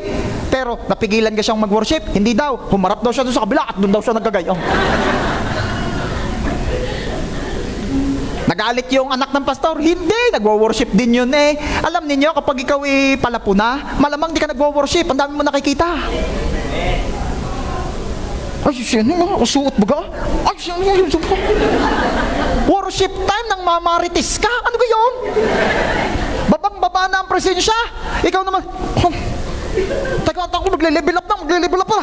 Pero napigilan ka siyang mag-worship. Hindi daw, humarap daw siya doon sa kabila at doon daw siya nagagayang. Nagalit yung anak ng pastor? Hindi, nagwo-worship din yun Alam niyo kapag ikaw palapuna, malamang di ka nagwo-worship, ang dami mo nakikita. Suot ba ka? Worship time ng mamaritis ka? Ano ba yun? Babang-baba na ang presensya. Ikaw naman, teka, magle-level up pa.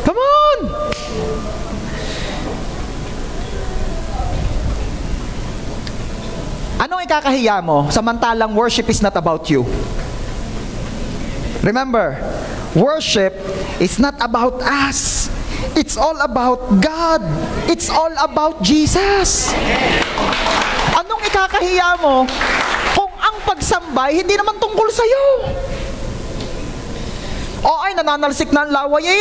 Come on! Anong ikakahiya mo samantalang worship is not about you? Remember, worship is not about us. It's all about God. It's all about Jesus. Anong ikakahiya mo kung ang pagsambay hindi naman tungkol sa'yo? Nananalsik na ang laway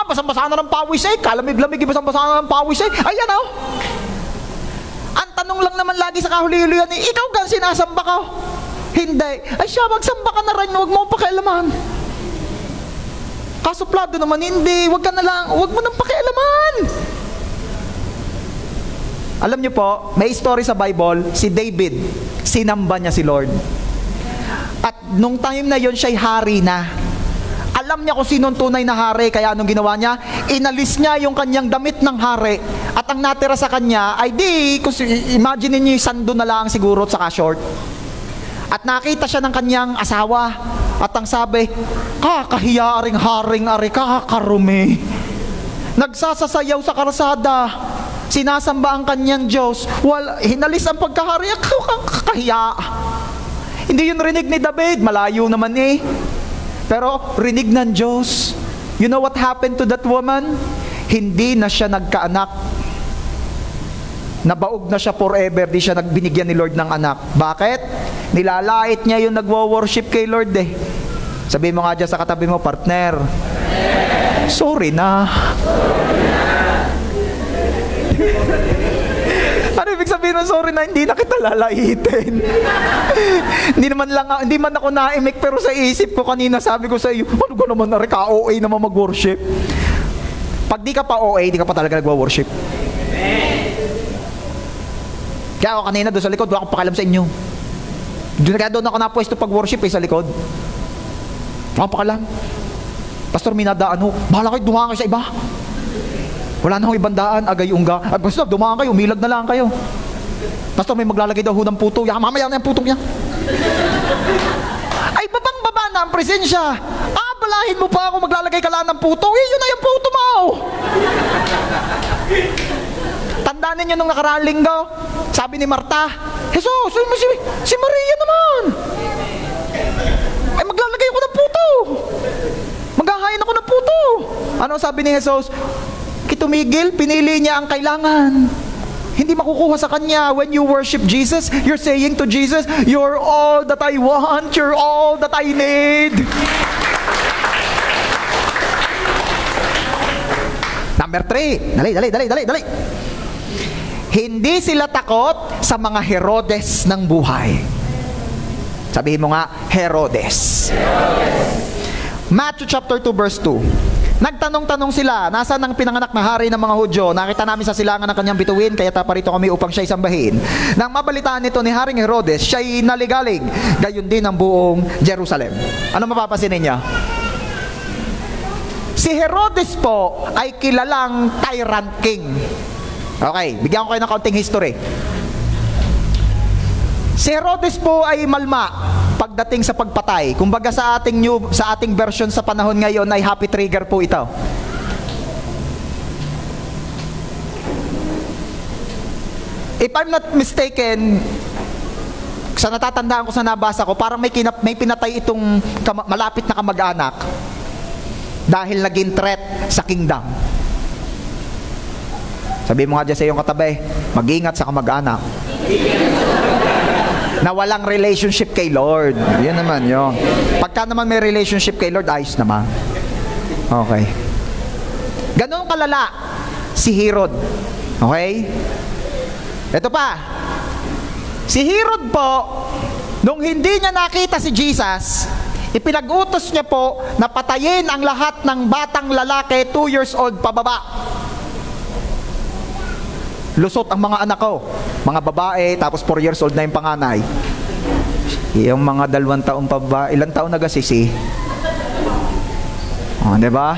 basang-basa na ng pawis kalamig-lamig, basang-basa na ng pawis ayan Ang tanong lang naman lagi sa kahuli-hulihan ikaw gan sinasamba ka? Hindi. Siya, magsamba ka na rin, huwag mo pakialaman. Kasuplado naman, hindi. Huwag mo nang pakialaman. Alam niyo po, may story sa Bible, si David, sinamba niya si Lord. At nung time na yon siya'y hari na. Alam niya kung sino ang tunay na hari, kaya anong ginawa niya? Inalis niya yung kanyang damit ng hari, at ang natira sa kanya ay imagine niyo yung sando na lang siguro at saka short. At nakita siya ng kanyang asawa, at ang sabi, kakahiyaring haring ari, kakakarumi. Nagsasasayaw sa karsada, sinasamba ang kanyang Diyos, hinalis ang pagkahari, kakahiya. Hindi yun rinig ni David, malayo naman eh. Pero rinig ng Diyos. You know what happened to that woman? Hindi na siya nagkaanak. Nabaog na siya forever, di siya nagbinigyan ni Lord ng anak. Bakit? Nilalait niya yung nagwo-worship kay Lord eh. Sabi mo nga dyan sa katabi mo, partner, sorry na. Ano ibig sabihin ng sorry na hindi na kita lalaitin? Hindi man ako naimik, pero sa isip ko kanina sabi ko sa iyo, ano ko naman na ka-OA naman mag-worship? Pag di ka pa OA, di ka pa talaga nagwo-worship. Kaya ako kanina doon sa likod, wala akong pakialam sa inyo. Kaya doon ako napwesto pag-worship sa likod. Wala akong pakialam. Pastor, minadaan ho. Bahala kayo, dumaan kayo sa iba. Wala na akong ibang daan, agay-ungga. Basta dumaan kayo, umilag na lang kayo. Pastor, may maglalagay daw ho ng puto. Mamaya na yung putong niya. Ay, babang-baba na ang presensya. Balahin mo pa ako, maglalagay ka lang ng puto. Yun na yung puto mo. Tandaan ninyo nung nakaraang linggo, sabi ni Marta, Jesus, si Maria naman. Ay, maglalagay ako ng puto. Maghahain ako ng puto. Ano sabi ni Jesus? Kitumigil, pinili niya ang kailangan. Hindi makukuha sa kanya. When you worship Jesus, you're saying to Jesus, you're all that I want, you're all that I need. Number 3. Dali. Hindi sila takot sa mga Herodes ng buhay. Sabihin mo nga, Herodes. Matthew chapter 2 verse 2. Nagtanong-tanong sila, nasaan ang pinanganak na hari ng mga Hudyo? Nakita namin sa silangan ng kanyang bituin, kaya taparito kami upang siya'y sambahin. Nang mabalitaan nito ni Haring Herodes, siya'y naligalig, gayon din ang buong Jerusalem. Ano mapapansin niya? Si Herodes po ay kilalang tyrant king. Okay, bigyan ko kayo ng kaunting history. Si Herodes po ay malma pagdating sa pagpatay. Kumbaga sa ating version sa panahon ngayon ay happy trigger po ito. If I'm not mistaken, sa natatandaan ko, sa nabasa ko, parang may pinatay itong malapit na kamag-anak dahil naging threat sa kingdom. Sabi mo nga dyan sa iyong katabi, mag-ingat sa kamag-anak na walang relationship kay Lord. Yan naman yun. Pagka naman may relationship kay Lord, ayos naman. Okay. Ganon kalala si Herod. Okay? Ito pa. Si Herod po, nung hindi niya nakita si Jesus, ipinag-utos niya po na patayin ang lahat ng batang lalaki 2 years old pababa. Lusot ang mga anak ko, mga babae, tapos 4 years old na yung panganay. Yung mga 2 taong pababa, ilang taon nagasisi? Diba?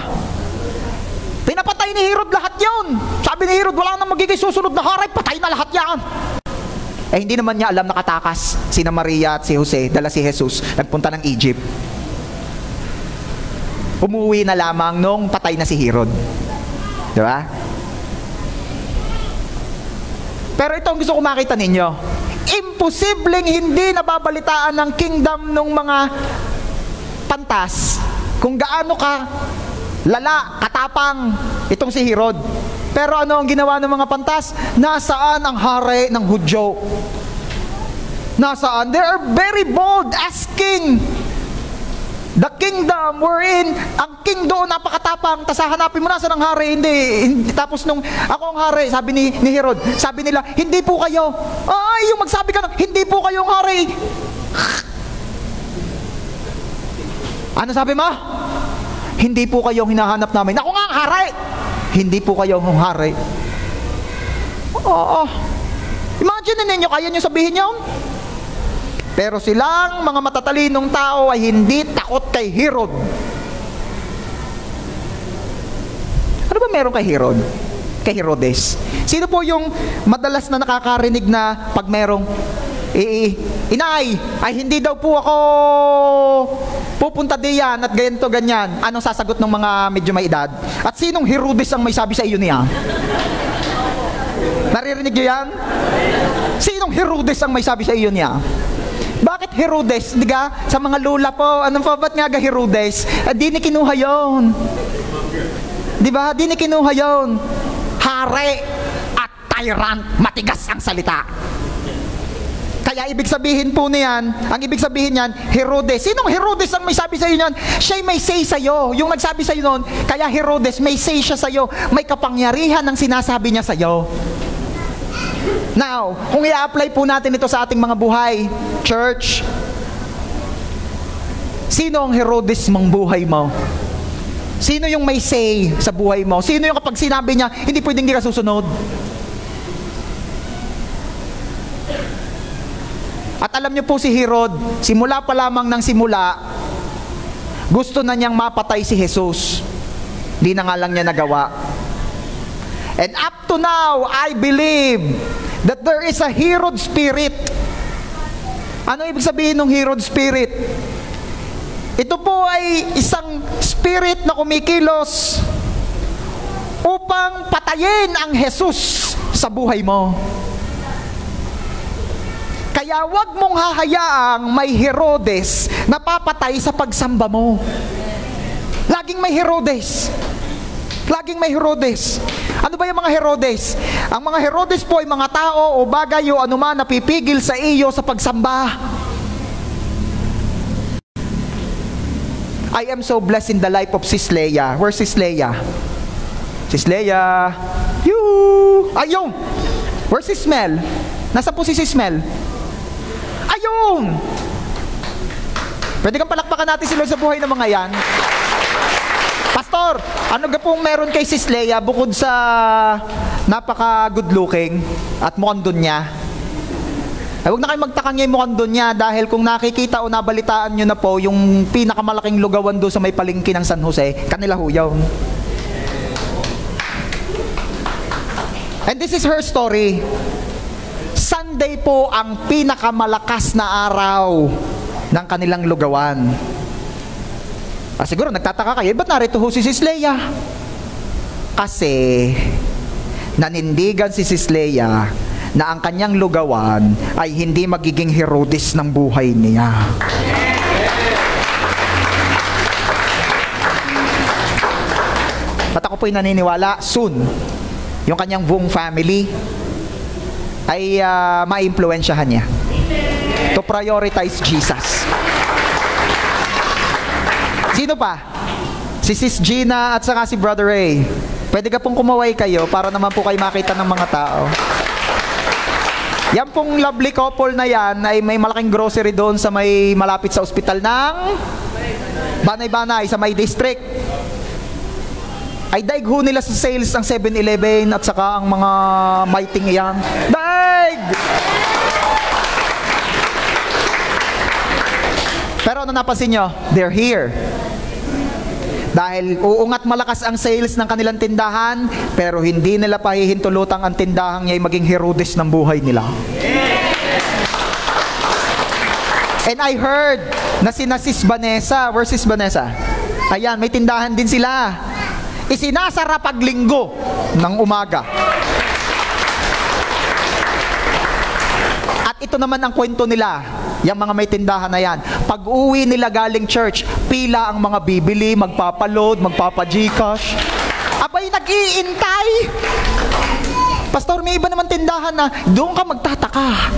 Pinapatay ni Herod lahat yun. Sabi ni Herod, wala nang magiging susunod na hari, patay na lahat yan. Hindi naman niya alam, nakatakas sina Maria at si Jose, dala si Jesus, nagpunta ng Egypt. Umuwi na lamang nung patay na si Herod. Diba? Pero ito ang gusto ko makita ninyo. Imposibleng hindi nababalitaan ng kingdom ng mga pantas kung gaano ka lala, katapang itong si Herod. Pero ano ang ginawa ng mga pantas? Nasaan ang hari ng Hudyo? Nasaan? They are very bold asking the kingdom wherein ang king doon napakatapang, tas hahanapin mo na sa ng hari. Hindi. Tapos nung ako ang hari, sabi ni Herod, sabi nila, hindi po kayo. Ay, yung magsabi ka na, hindi po kayo ang hari. Ano sabi mo? Hindi po kayo ang hinahanap namin. Ako nga ang hari. Hindi po kayo ang hari. Oo. Imagine ninyo, kaya nyo sabihin yun? Pero silang mga matatalinong tao ay hindi takot kay Herod. Ano ba meron kay Herod? Kay Herodes? Sino po yung madalas na nakakarinig na pag merong inay, ay hindi daw po ako pupunta diyan at ganito ganyan? Anong sasagot ng mga medyo may edad? At sinong Herodes ang may sabi sa iyo niya? Naririnig niyo yan? Sinong Herodes ang may sabi sa iyo niya? Bakit Herodes? Diga? Sa mga lula po, anong pa, ba't nga Herodes? Di ni kinuha yun. Diba? Di ni kinuha yun. Hari at tyrant, matigas ang salita. Kaya ibig sabihin po niyan, ang ibig sabihin niyan, Herodes. Sinong Herodes ang may sabi sa iyo niyan? Siya'y may say sa iyo. Yung nagsabi sa iyo noon, kaya Herodes, may say siya sa iyo. May kapangyarihan ang sinasabi niya sa iyo. Now, kung i-apply po natin ito sa ating mga buhay, church, sino ang Herodes mong buhay mo? Sino yung may say sa buhay mo? Sino yung kapag sinabi niya, hindi pwedeng di ka susunod? At alam niyo po si Herod, simula pa lamang ng simula, gusto na niyang mapatay si Jesus. Di na nga lang niya nagawa. And up to now, I believe that there is a Herod spirit. Ano ibig sabihin ng Herod spirit? Ito po ay isang spirit na kumikilos upang patayin ang Jesus sa buhay mo. Kaya wag mong hahayaang may Herodes na papatay sa pagsamba mo. Laging may Herodes. Laging may Herodes. Ano ba yung mga Herodes? Ang mga Herodes po ay mga tao o bagay o anuman na pipigil sa iyo sa pagsamba. I am so blessed in the life of Sis Leia. Where's Sis Leia? Sis Leia. Ayun! Where's Sis Mel? Nasa po si Sis Mel? Ayun! Pwede kang palakpakan natin sila sa buhay ng mga yan. Pastor, ano ga pong meron kay Sis Leia bukod sa napaka good looking at mukhang dun niya? Ay, huwag na kayo magtakang niya yung mukhang dun niya dahil kung nakikita o nabalitaan nyo na po yung pinakamalaking lugawan doon sa may palengke ng San Jose, kanila ho yun. And this is her story. Sunday po ang pinakamalakas na araw ng kanilang lugawan. Siguro nagtataka kayo, ba't narito ho si Sis Leia? Kasi nanindigan si Sis Leia na ang kanyang lugawan ay hindi magiging Herodes ng buhay niya. At ako po'y naniniwala, soon, yung kanyang buong family ay ma-impluensyahan niya to prioritize Jesus. Sino pa? Si Sis Gina at saka si Brother Ray. Pwede ka pong kumaway kayo para naman po kayo makita ng mga tao. Yan pong lovely couple na yan ay may malaking grocery doon sa may malapit sa ospital ng Banay-Banay sa may district. Ay daig ho nila sa sales ang 7-Eleven at saka ang mga mighting yan. Daig! Pero ano napansin nyo? They're here. Dahil uungat malakas ang sales ng kanilang tindahan, pero hindi nila pahihintulutang ang tindahan niya ay maging Herodes ng buhay nila. And I heard na sina Sis Vanessa, where's Sis Vanessa? Ayan, may tindahan din sila. Isinasara pag linggo ng umaga. At ito naman ang kwento nila. Yung mga may tindahan na yan. Pag uwi nila galing church, pila ang mga bibili, magpapaload, magpapa-Gcash. Abay, nag-iintay. Pastor, may iba naman tindahan na doon ka magtataka.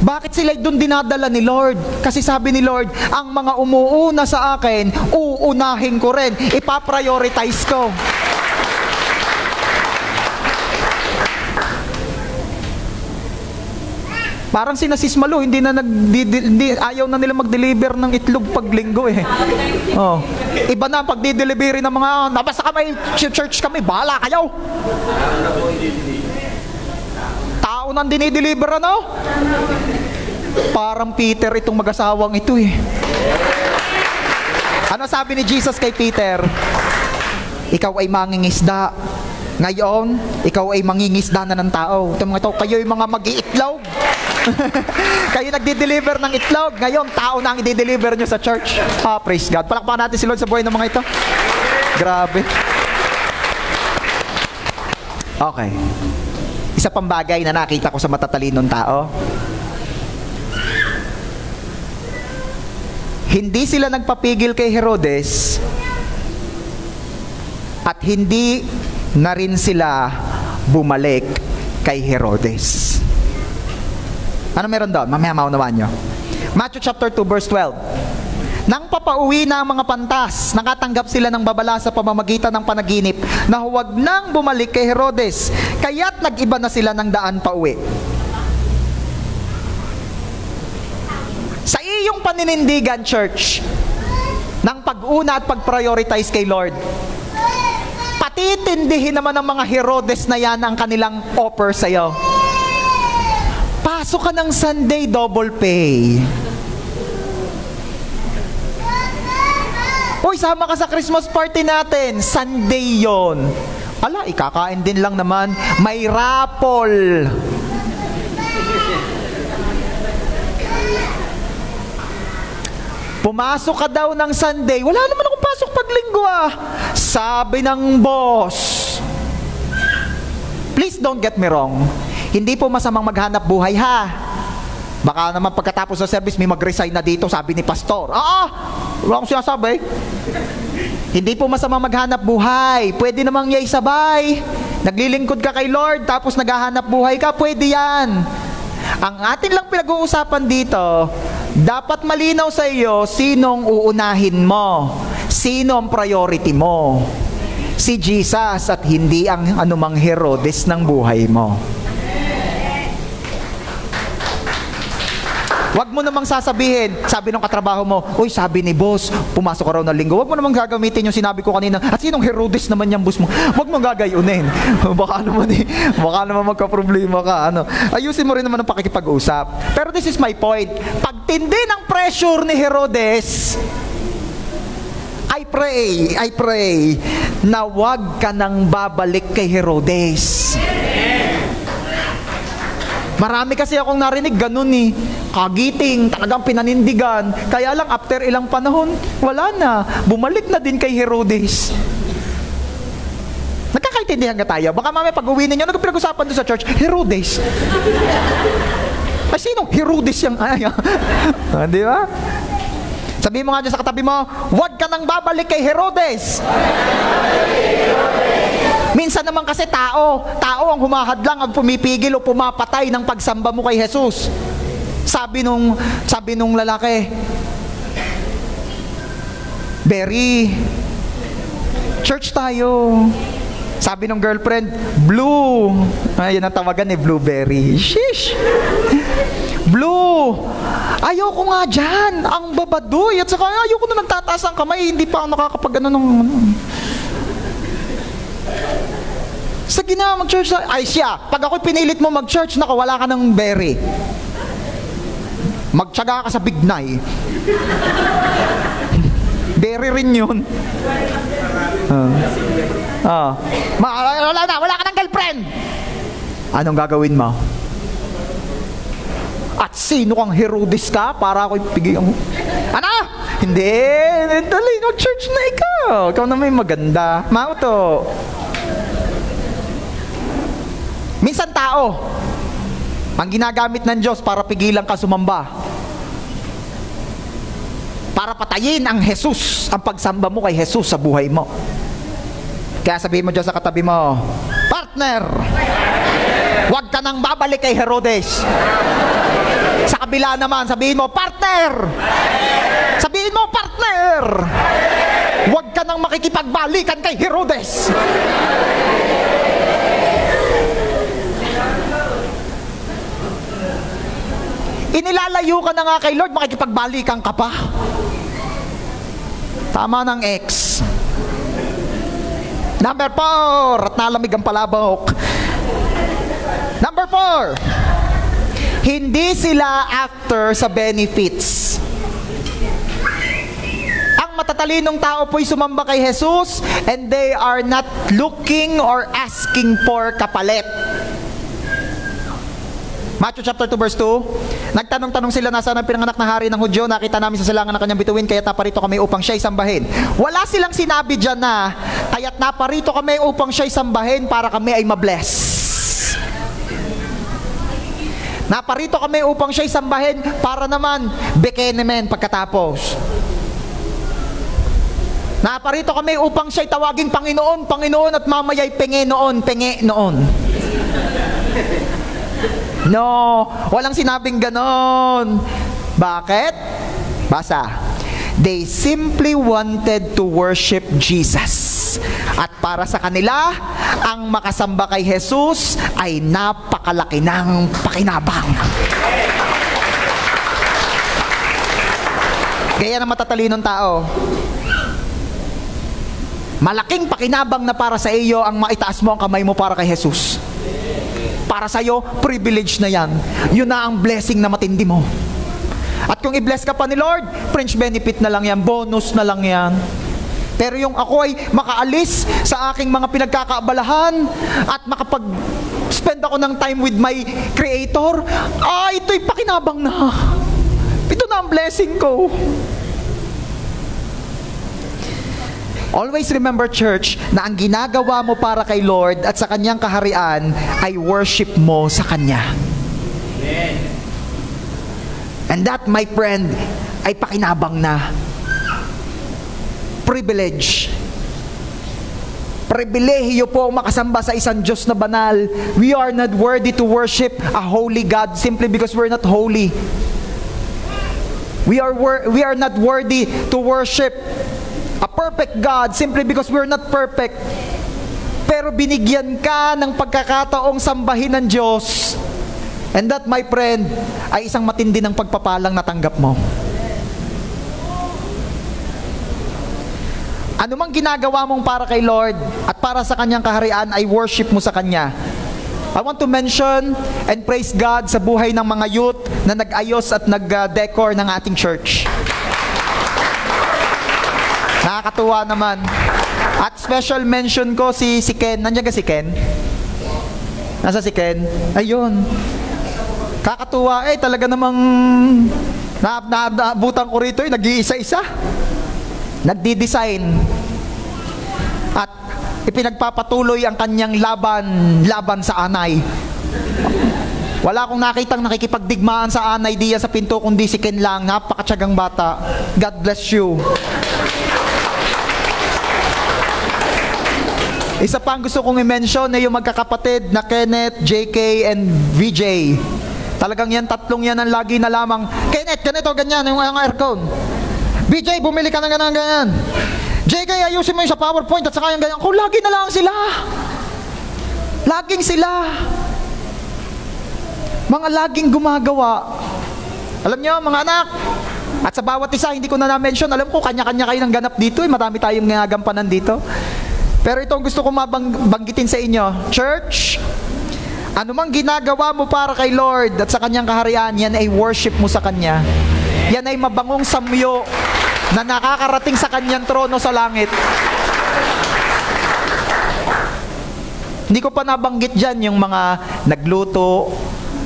Bakit sila doon dinadala ni Lord? Kasi sabi ni Lord, ang mga umuuna sa akin, uunahin ko rin. Ipaprioritize ko. Parang sina Sis Malu, hindi ayaw na nila mag-deliver ng itlog pag linggo eh. Oh. Iba na pag di-delivery ng mga, nabasa kami, church kami, bahala kayo. Tao nang dinideliver ano? Parang Peter itong mag-asawang ito eh. 'Ano sabi ni Jesus kay Peter? ikaw ay mangingisda. Ngayon, ikaw ay mangingisda na ng tao. Ito mga ito, kayo yung mga mag-iitlog. Kayo nagdi-deliver ng itlog. Ngayon, tao na ang i-deliver nyo sa church. Praise God. Palakpakan natin si Lord sa buhay ng mga ito. Grabe. Okay. Isa pang bagay na nakita ko sa matatalinong tao. Hindi sila nagpapigil kay Herodes at hindi na rin sila bumalik kay Herodes. Ano meron doon? Mamaya maunawaan nyo. Matthew chapter 2 verse 12. Nang papauwi na ang mga pantas, nakatanggap sila ng babala sa pamamagitan ng panaginip na huwag nang bumalik kay Herodes, kaya't nag-iba na sila ng daan pauwi. Sa iyong paninindigan, church, ng pag-una at pag-prioritize kay Lord, patitindihin naman ng mga Herodes na yan ang kanilang offer sa'yo. Pasok ka ng Sunday, double pay. Uy, sama ka sa Christmas party natin. Sunday yon. Ala, ikakain din lang naman. May raffle. Pumasok ka daw ng Sunday. Wala naman akong pasok pag linggo ah. Sabi ng boss. Please don't get me wrong. Hindi po masamang maghanap buhay ha. Baka naman pagkatapos ng service may mag-resign na dito, sabi ni pastor. Wala akong sinasabi. Hindi po masamang maghanap buhay. Pwede namang yay sabay. Naglilingkod ka kay Lord, tapos naghahanap buhay ka, pwede yan. Ang atin lang pinag-uusapan dito, dapat malinaw sa iyo sinong uunahin mo. Sino ang priority mo? Si Jesus at hindi ang anumang Herodes ng buhay mo. Wag mo namang sasabihin, sabi ng katrabaho mo, uy, sabi ni boss, pumasok ka raw ng linggo. Wag mo namang gagamitin yung sinabi ko kanina, at sinong Herodes naman yung boss mo? Wag mo gagayunin. Baka naman magka-problema ka. Ayusin mo rin naman ang pakikipag-usap. Pero this is my point. Pagtindi ng pressure ni Herodes, I pray, na wag ka nang babalik kay Herodes. Marami kasi akong narinig, ganun eh. Kagiting, talagang pinanindigan. Kaya lang, after ilang panahon, wala na. Bumalik na din kay Herodes. Nagkakaintindihan ka tayo. Baka mamaya pag-uwi ninyo, nagpinag-usapan doon sa church, Herodes. Ay, sinong Herodes yung di ba? Sabihin mo nga dyan sa katabi mo, huwag ka nang babalik kay Herodes. Minsan naman kasi tao ang humahadlang, ang pumipigil o pumapatay ng pagsamba mo kay Jesus. Sabi nung lalaki, Berry, church tayo. Sabi nung girlfriend, Blue. Yun ang tawagan ni Blueberry. Sheesh. Blue, ayoko nga dyan. Ang babadoy. At saka ayoko na nagtataas ang kamay. Hindi pa ako nakakapag Sige na, mag-church na. Ay siya, pag ako'y pinilit mo mag-church, wala ka ng berry. Magtyaga ka sa bignay. Berry rin yun. Wala ka ng girlfriend. Anong gagawin mo? At sino kang Herodes ka para ako'y pigyan mo? Hindi, dali, mag-church na ikaw. Ikaw na may maganda. Mauto. Minsan tao ang ginagamit ng Diyos para pigilan ka sumamba, para patayin ang Jesus, ang pagsamba mo kay Jesus sa buhay mo. Kaya sabihin mo dyan sa katabi mo, partner, huwag ka nang babalik kay Herodes. Sa kabila naman, sabihin mo, partner, sabihin mo, partner, huwag ka nang makikipagbalikan kay Herodes. Inilalayo ka na nga kay Lord, makikipagbalikan ka pa. Tama ng ex. Number 4, at nalamig ang palabok. Number 4, hindi sila after sa benefits. Ang matatalinong tao po'y sumamba kay Jesus and they are not looking or asking for kapalit. Matthew chapter 2 verse 2, nagtanong-tanong sila, nasaan ang pinanganak na hari ng Hudyo? Nakita namin sa silangan ng kanyang bituin, kaya't naparito kami upang siya'y sambahin. Wala silang sinabi dyan na, kaya't naparito kami upang siya'y sambahin para kami ay mabless. Naparito kami upang siya'y sambahin para naman bekenemen pagkatapos. Naparito kami upang siya'y tawaging Panginoon, Panginoon, at mamaya'y penge noon. No, walang sinabing ganon. Bakit? Basa. They simply wanted to worship Jesus. At para sa kanila, ang makasamba kay Jesus ay napakalaki ng pakinabang. Kaya na matatalinong tao, malaking pakinabang na para sa iyo ang maitaas mo ang kamay mo para kay Jesus. Para sa'yo, privilege na yan. Yun na ang blessing na matindi mo. At kung i-bless ka pa ni Lord, fringe benefit na lang yan, bonus na lang yan. Pero yung ako ay makaalis sa aking mga pinagkakaabalahan at makapag-spend ako ng time with my Creator, ito'y pakinabang na. Ito na ang blessing ko. Always remember, church, na ang ginagawa mo para kay Lord at sa Kanyang kaharian ay worship mo sa Kanya. Amen. And that, my friend, ay pakinabang na. Privilege. Pribilehiyo po makasamba sa isang Diyos na banal. We are not worthy to worship a holy God simply because we're not holy. We are not worthy to worship a perfect God simply because we're not perfect. Pero binigyan ka ng pagkakataong sambahin ng Diyos. And that, my friend, ay isang matindi ng pagpapalang natanggap mo. Ano mang ginagawa mong para kay Lord at para sa Kanyang kaharian ay worship mo sa Kanya. I want to mention and praise God sa buhay ng mga youth na nag-ayos at nag-decor ng ating church. Nakakatuwa naman. At special mention ko si Ken. Nandiyan ka si Ken? Nasa si Ken? Ayun. Kakatuwa talaga namang naabutan ko rito nag-iisa-isa. Nagdi-design. At ipinagpapatuloy ang kanyang laban sa anay. Wala akong nakitang nakikipagdigmaan sa anay diyan sa pinto kundi si Ken lang. Napakatyagang bata. God bless you. Isa pa ang gusto kong i-mention na yung magkakapatid na Kenneth, JK, and VJ. Talagang yan, tatlong yan ang lagi na lamang, Kenneth, ganito, ganyan, yung aircon. VJ, bumili ka ng ganyan. JK, ayusin mo yung sa PowerPoint at saka yung ganyan. Kung lagi na lang sila. Laging sila. Mga laging gumagawa. Alam nyo, mga anak, at sa bawat isa, hindi ko na na-mention, alam ko, kanya-kanya kayo ng ganap dito. Marami tayong nagampanan dito. Pero ito ang gusto ko mabanggitin sa inyo. Church, ano mang ginagawa mo para kay Lord at sa Kanyang kaharian, yan ay worship mo sa Kanya. Yan ay mabangong samyo na nakakarating sa Kanyang trono sa langit. Hindi ko pa nabanggit dyan yung mga nagluto,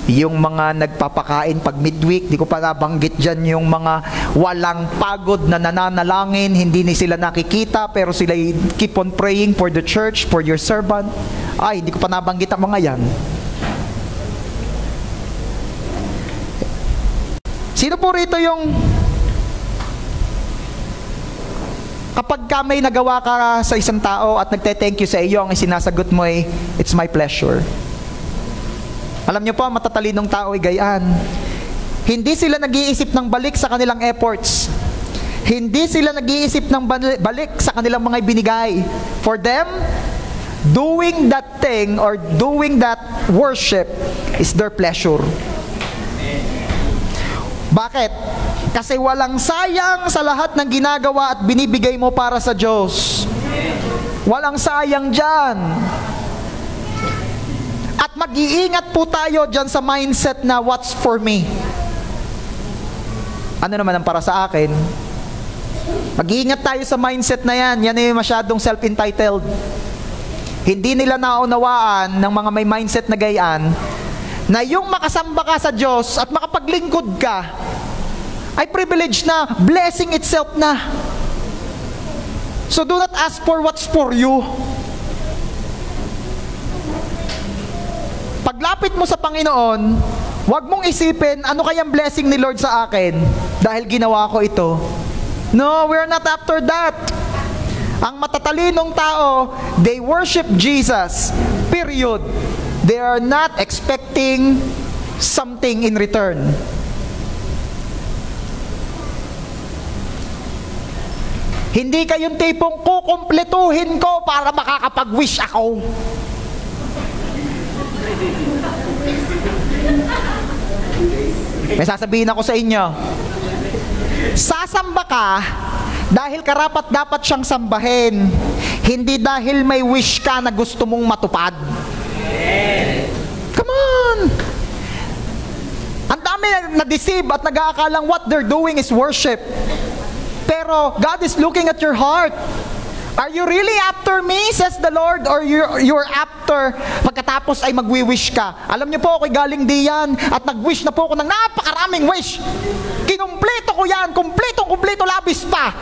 yung mga nagpapakain pag midweek. Di ko pa nabanggit dyan yung mga walang pagod na nananalangin, hindi ni sila nakikita pero sila keep on praying for the church, for your servant. Hindi ko pa nabanggit ang mga yan. Sino po rito yung kapag ka may nagawa ka sa isang tao at nagte-thank you sa iyo, ang sinasagot mo ay, it's my pleasure. Alam niyo po, matatalinong tao ay gayaan. Hindi sila nag-iisip ng balik sa kanilang efforts. Hindi sila nag-iisip ng balik sa kanilang mga ibinigay. For them, doing that thing or doing that worship is their pleasure. Bakit? Kasi walang sayang sa lahat ng ginagawa at binibigay mo para sa Diyos. Walang sayang dyan. At mag-iingat po tayo dyan sa mindset na what's for me. Ano naman ang para sa akin? Mag-iingat tayo sa mindset na yan. Yan ay masyadong self-entitled. Hindi nila naunawaan ng mga may mindset na gayaan na yung makasamba ka sa Diyos at makapaglingkod ka ay privilege na, blessing itself na. So do not ask for what's for you. Paglapit mo sa Panginoon, huwag mong isipin, ano kayang blessing ni Lord sa akin dahil ginawa ko ito. No, we're not after that. Ang matatalinong tao, they worship Jesus. Period. They are not expecting something in return. Hindi kayong tipong kukumpletuhin ko para makakapag-wish ako. May sasabihin ako sa inyo. Sasamba ka dahil karapat-dapat siyang sambahin, hindi dahil may wish ka na gusto mong matupad. Come on! Ang dami na-deceive at nag-aakalang what they're doing is worship. Pero God is looking at your heart. Are you really after me, says the Lord, or you're after pagkatapos ay magwi-wish ka? Alam niyo po, ako'y galing diyan at nag-wish na po ako ng napakaraming wish. Kinumpleto ko yan, kumpleto, labis pa.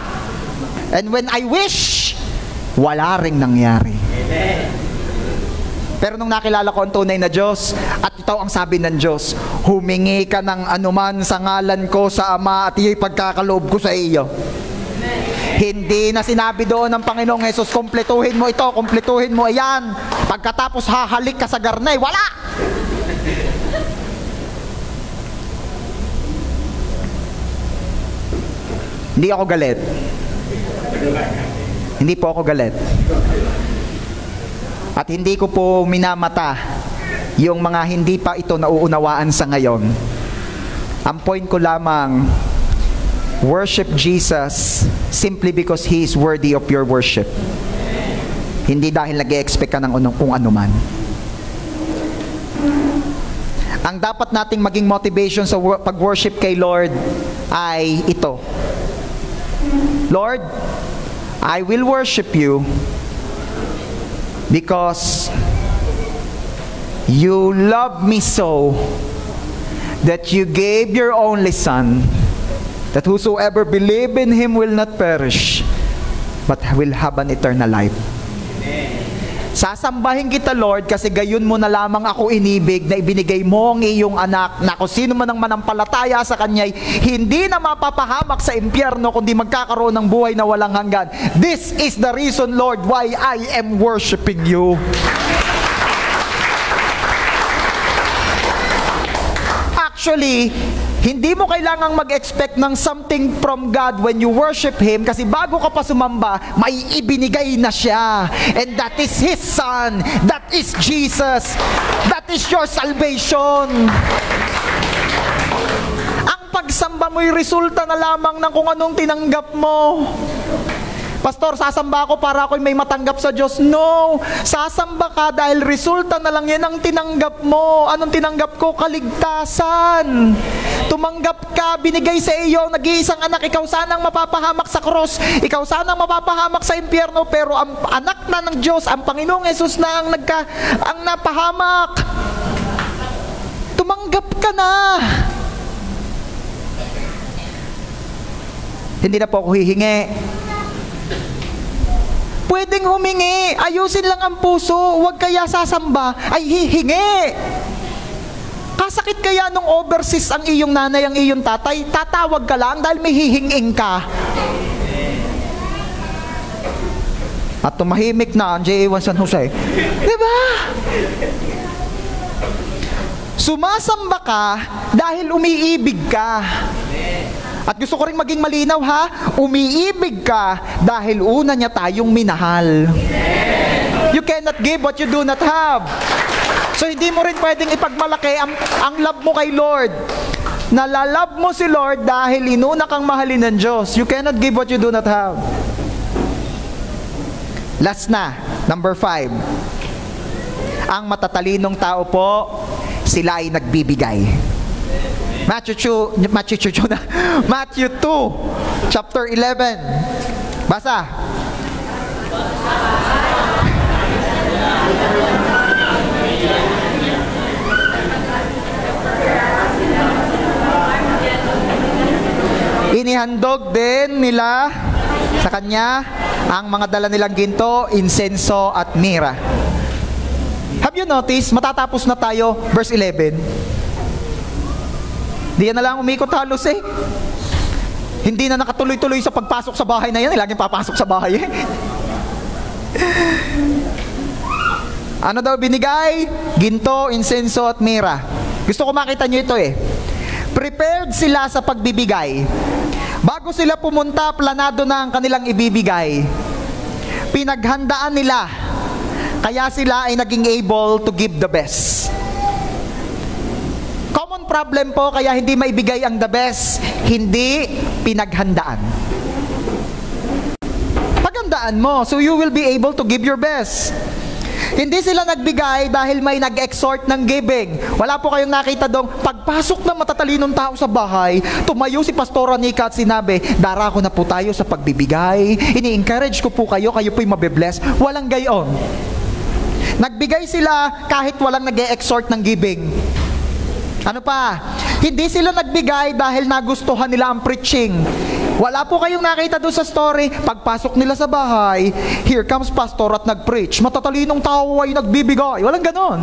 And when I wish, wala ring nangyari. Pero nung nakilala ko ang tunay na Diyos, at ito ang sabi ng Diyos, humingi ka ng anuman sa ngalan ko sa Ama at iyo'y pagkakaloob ko sa iyo. Hindi na sinabi doon ng Panginoong Jesus, kumpletuhin mo ito, kumpletuhin mo ayan. Pagkatapos hahalik ka sa garnay, wala! Hindi ako galit. Hindi po ako galit. At hindi ko po minamata yung mga hindi pa ito nauunawaan sa ngayon. Ang point ko lamang, worship Jesus simply because He is worthy of your worship. Hindi dahil nag-e-expect ka ng kung ano man. Ang dapat nating maging motivation sa pag-worship kay Lord ay ito. Lord, I will worship you because you love me so that you gave your only Son, that whosoever believe in Him will not perish, but will have an eternal life. Sasambahin kita, Lord, kasi gayon mo na lamang ako inibig na ibinigay mo ang iyong anak na kung sino man ang manampalataya sa Kanya'y hindi na mapapahamak sa impyerno kundi magkakaroon ng buhay na walang hanggan. This is the reason, Lord, why I am worshiping you. Actually, hindi mo kailangang mag-expect ng something from God when you worship Him kasi bago ka pa sumamba, may ibinigay na siya. And that is His Son. That is Jesus. That is your salvation. Ang pagsamba mo'y resulta na lamang ng kung anong tinanggap mo. Pastor, sasamba ako para ako'y may matanggap sa Diyos. No! Sasamba ka dahil resulta na lang yan ang tinanggap mo. Anong tinanggap ko? Kaligtasan. Tumanggap ka, binigay sa iyo, nag-iisang anak, ikaw sanang mapapahamak sa cross, ikaw sanang mapapahamak sa impyerno, pero ang anak na ng Diyos, ang Panginoong Jesus na ang napahamak. Tumanggap ka na. Hindi na po ako hihingi. Pwedeng humingi, ayusin lang ang puso, huwag kaya sasamba, ay hihingi. Kasakit kaya nung overseas ang iyong nanay, ang iyong tatay, tatawag ka lang dahil may hihinging ka. At tumahimik na ang J.A.1 San Jose. Diba? Sumasamba ka dahil umiibig ka. At gusto ko rin maging malinaw ha, umiibig ka dahil una niya tayong minahal. You cannot give what you do not have. So hindi mo rin pwedeng ipagmalaki ang love mo kay Lord. Nalalove mo si Lord dahil inuna kang mahalin ng Diyos. You cannot give what you do not have. Last na, number 5. Ang matatalinong tao po, sila ay nagbibigay. Matthew 2, chapter 11. Basa. Inihandog din nila sa kanya ang mga dala nilang ginto, insenso at mira. Have you noticed? Matatapos na tayo, verse 11. Di yan na lang umikot halos eh. Hindi na nakatuloy-tuloy sa pagpasok sa bahay na yan. Laging papasok sa bahay eh. Ano daw binigay? Ginto, insenso at mira. Gusto ko makita nyo ito eh. Prepared sila sa pagbibigay. Bago sila pumunta, planado na ang kanilang ibibigay. Pinaghandaan nila. Kaya sila ay naging able to give the best. Common problem po, kaya hindi maibigay ang the best. Hindi pinaghandaan. Paghandaan mo, so you will be able to give your best. Hindi sila nagbigay dahil may nag-exhort ng giving. Wala po kayong nakita dong pagpasok ng matatalinong tao sa bahay, tumayo si Pastora Nika at sinabi, darako na po tayo sa pagbibigay. Ini-encourage ko po kayo, kayo po'y mabibless. Walang gayon. Nagbigay sila kahit walang nag-exhort ng giving. Ano pa? Hindi sila nagbigay dahil nagustuhan nila ang preaching. Wala po kayong nakita doon sa story. Pagpasok nila sa bahay, here comes pastor at nag-preach. Matatalinong tao ay nagbibigay. Walang ganon.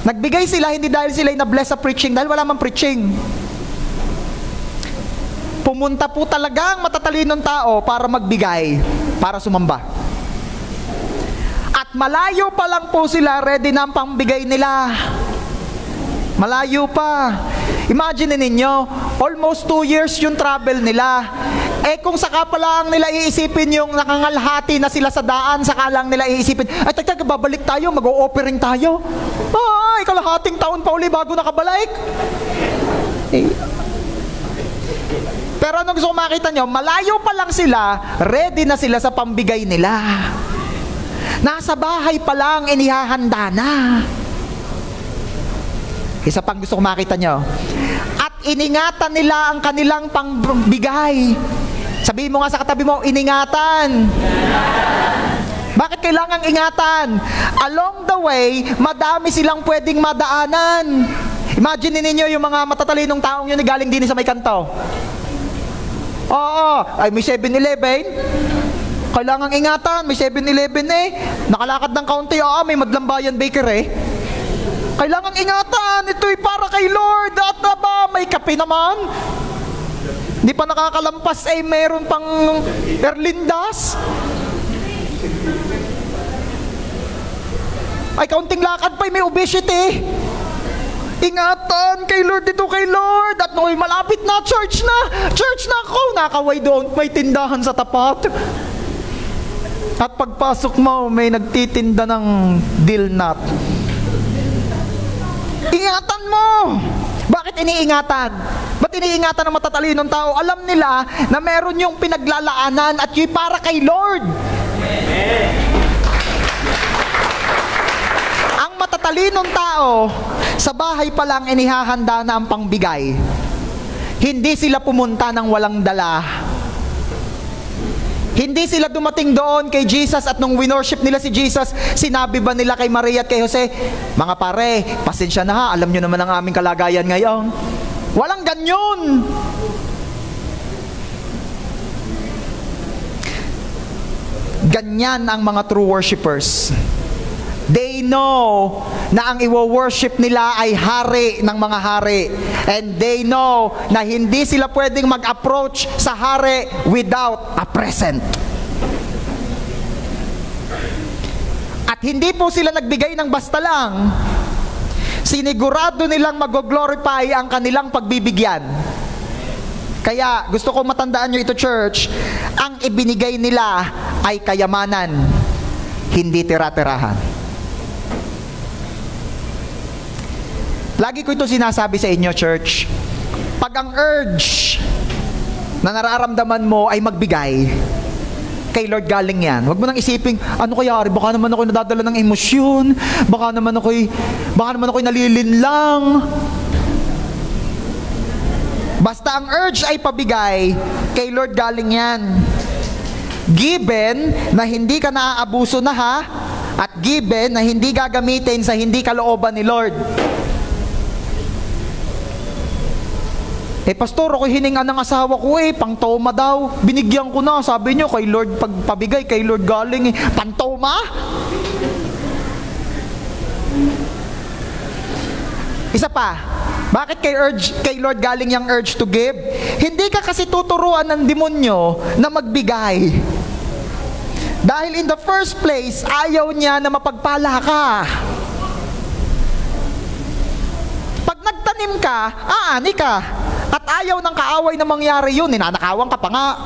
Nagbigay sila hindi dahil sila ay na-bless sa preaching, dahil wala mang preaching. Pumunta po talaga ang matatalinong tao para magbigay, para sumamba. At malayo pa lang po sila, ready na ang pangbigay nila. Malayo pa. Imagine ninyo, almost 2 years yung travel nila. Eh kung saka pa lang nila iisipin yung nakangalhati na sila sa daan, saka lang nila iisipin, ay tagtag, babalik tayo, mag-o-offering tayo. Ay, kalahating taon pa uli bago nakabalik. Pero anong gusto ko makita nyo, malayo pa lang sila, ready na sila sa pambigay nila. Nasa bahay pa lang, inihahanda na. Isa pang gusto ko makita nyo. At iningatan nila ang kanilang pangbigay. Sabihin mo nga sa katabi mo, iningatan. Bakit kailangang ingatan? Along the way, madami silang pwedeng madaanan. Imagine ninyo yung mga matatalinong taong yun galing din sa may kanto. Oo, ay may 7-Eleven. Kailangang ingatan, may 7-Eleven eh. Nakalakad ng kaunti, may Madlambayan Bakery. Kailangang ingatan, ito'y para kay Lord. At ba, may kape naman. Hindi pa nakakalampas, meron pang Erlindas. Ay, kaunting lakad pa, may obesity. Ingatan kay Lord, dito kay Lord. At no'y malapit na, church na ako. Nakaway doon, may tindahan sa tapat. At pagpasok mo, may nagtitinda ng dill nut. Ingatan mo! Bakit iniingatan? Ba't iniingatan ng matatalinong tao? Alam nila na meron yung pinaglalaanan at yung para kay Lord. Ang matatalinong tao, sa bahay pa lang inihahanda na ang pangbigay. Hindi sila pumunta ng walang dala. Hindi sila dumating doon kay Jesus at nung winorship nila si Jesus, sinabi ba nila kay Maria at kay Jose, mga pare, pasensya na ha, alam nyo naman ang aming kalagayan ngayon. Walang ganyan. Ganyan ang mga true worshipers. They know na ang iwo-worship nila ay hari ng mga hari. And they know na hindi sila pwedeng mag-approach sa hari without a present. At hindi po sila nagbigay ng basta lang. Sinigurado nilang mag-glorify ang kanilang pagbibigyan. Kaya gusto ko matandaan nyo ito, church, ang ibinigay nila ay kayamanan, hindi tira-tirahan. Lagi ko ito sinasabi sa inyo, church. Pag ang urge na nararamdaman mo ay magbigay, kay Lord galing yan. Huwag mo nang isiping, ano kaya, baka naman ako'y nadadala ng emosyon, baka naman ako'y nalilinlang. Basta ang urge ay pabigay, kay Lord galing yan. Given na hindi ka naaabuso na ha, at given na hindi gagamitin sa hindi kalooban ni Lord. Pastor, ako hiningan ng asawa ko pang-toma daw. Binigyan ko na, sabi nyo, kay Lord pagpabigay, kay Lord galing pang-toma? Isa pa, bakit kay Lord galing yung urge to give? Hindi ka kasi tuturuan ng demonyo na magbigay. Dahil in the first place, ayaw niya na mapagpala ka. Pag nagtanim ka, aani ka. At ayaw ng kaaway na mangyari yun, ninanakawan ka pa nga.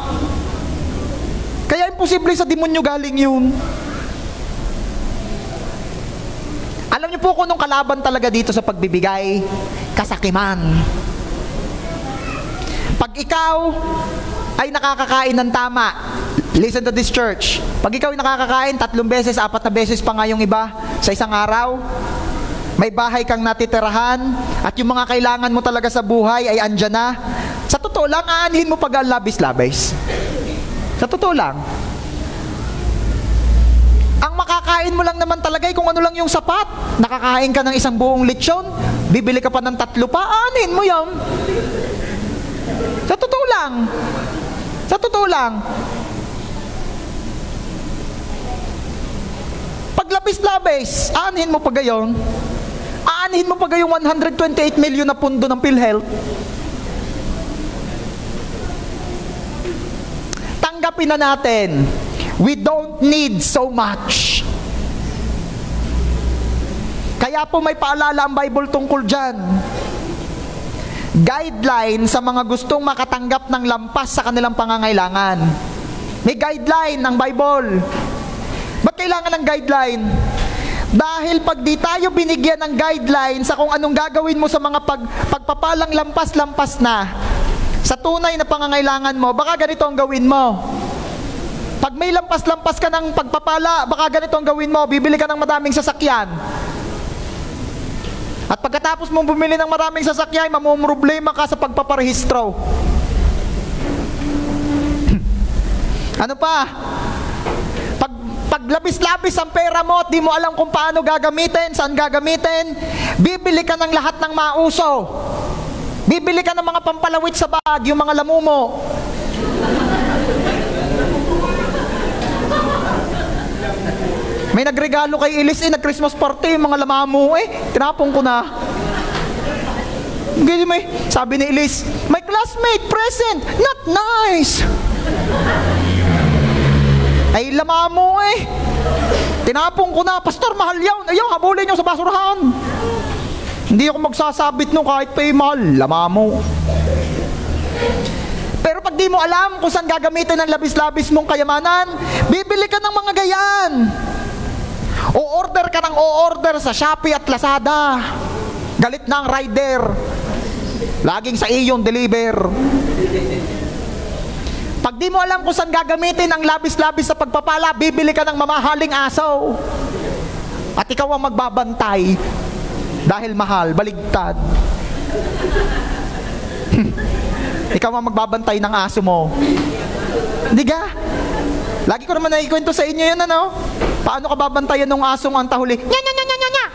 Kaya imposible sa demonyo galing yun. Alam niyo po kung anong kalaban talaga dito sa pagbibigay? Kasakiman. Pag ikaw ay nakakakain ng tama, listen to this church. Pag ikaw ay nakakakain 3 beses, 4 na beses pa nga yung iba sa isang araw, may bahay kang natitirahan, at yung mga kailangan mo talaga sa buhay ay andyan na. Sa totoo lang, aanhin mo pag labis-labis. Sa totoo lang. Ang makakain mo lang naman talaga kung ano lang yung sapat. Nakakain ka ng 1 buong lechon, bibili ka pa ng 3 pa, aanhin mo yan. Sa totoo lang. Sa totoo lang. Pag labis-labis, aanhin mo pa gayon. Aanhin mo pa gayong 128 million na pundo ng PhilHealth. Tanggapin na natin, we don't need so much. Kaya po may paalala ang Bible tungkol dyan. Guideline sa mga gustong makatanggap ng lampas sa kanilang pangangailangan. May guideline ng Bible. Ba't kailangan ng guideline? Dahil pag di tayo binigyan ng guideline sa kung anong gagawin mo sa mga pagpapalang lampas-lampas na, sa tunay na pangangailangan mo, baka ganito ang gawin mo. Pag may lampas-lampas ka ng pagpapala, baka ganito ang gawin mo, bibili ka ng maraming sasakyan. At pagkatapos mong bumili ng maraming sasakyan, mamumroblema ka sa pagpaparehistro. Ano pa? Pag labis-labis ang pera mo at di mo alam kung paano gagamitin, saan gagamitin, bibili ka ng lahat ng mauso. Bibili ka ng mga pampalawit sa bag, yung mga lamumo. May nagregalo kay Elise, nag-Christmas party, yung mga lamamo, tinapon ko na. Sabi ni Elise, my classmate present, not nice. Ay, lamamo tinapon ko na. Pastor, mahal yan. Ayaw, habulin nyo sa basurahan. Hindi ako magsasabit no kahit pa mahal. Lamamo. Pero pag di mo alam kung saan gagamitin ang labis-labis mong kayamanan, bibili ka ng mga gayan. O-order ka ng o-order sa Shopee at Lazada. Galit na ang rider. Laging sa iyong deliver. Pag di mo alam kung saan gagamitin ang labis-labis sa pagpapala, bibili ka ng mamahaling aso. At ikaw ang magbabantay. Dahil mahal, baligtad. Ikaw ang magbabantay ng aso mo. Hindi ka? Lagi ko naman naikwento sa inyo yan, ano? Paano ka babantayan ng asong ang tahuli? Nya, nya, nya, nya, nya, nya.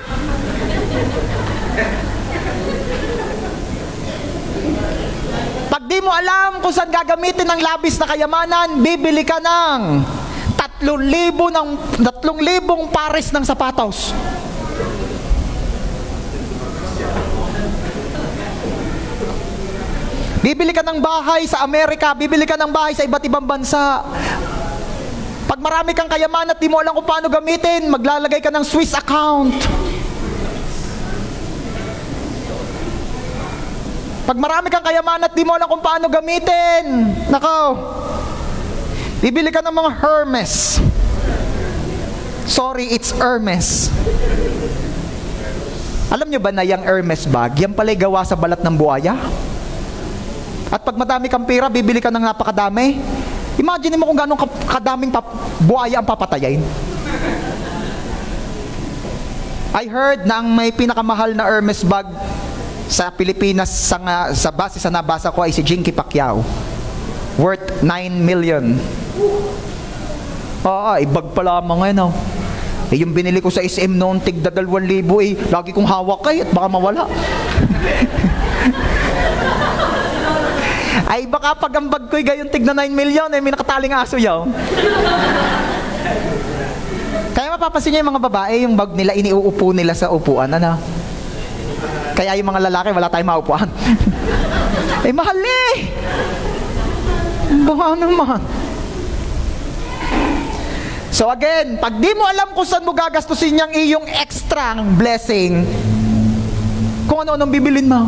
Pag di mo alam kung saan gagamitin ang labis na kayamanan, bibili ka ng 3,000 pares ng sapatos. Bibili ka ng bahay sa Amerika, bibili ka ng bahay sa iba't ibang bansa. Pag marami kang kayamanan at di mo alam kung paano gamitin, maglalagay ka ng Swiss account. Pag marami kang kayamanan at di mo alam kung paano gamitin, nako, bibili ka ng mga Hermes. Sorry, it's Hermes. Alam nyo ba na yung Hermes bag, yan pala'y gawa sa balat ng buhaya? At pag madami kang pera, bibili ka ng napakadami. Imagine mo kung gano'ng kadaming buhaya ang papatayin. I heard na ang may pinakamahal na Hermes bag sa Pilipinas, sa base sa nabasa ko, ay si Jinky Pacquiao. Worth 9 million. Ibag pa lamang ngayon. Yung binili ko sa SM noon, tigda 2,000 lagi kong hawak at baka mawala. Ay baka pag ang bag ko'y gayon tigna 9 million, may nakataling aso yaw. Kaya mapapansin niyo yung mga babae, yung bag nila, iniuupo nila sa upuan, Kaya yung mga lalaki, wala tayong maupuan. Mahal Baka naman. So again, pag di mo alam kung saan mo gagastusin yung iyong extra blessing, kung ano-anong bibilin mo.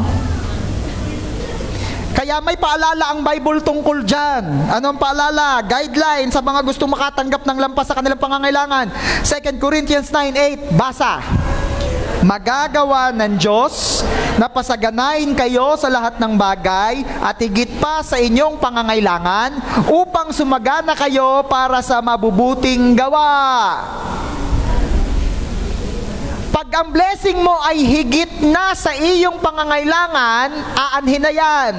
Kaya may paalala ang Bible tungkol dyan. Anong paalala? Guideline sa mga gusto makatanggap ng lampas sa kanilang pangangailangan. 2 Corinthians 9:8, basa. Magagawa ng Diyos na pasaganain kayo sa lahat ng bagay at higit pa sa inyong pangangailangan upang sumagana kayo para sa mabubuting gawa. Pag ang blessing mo ay higit na sa iyong pangangailangan, aanhin na yan.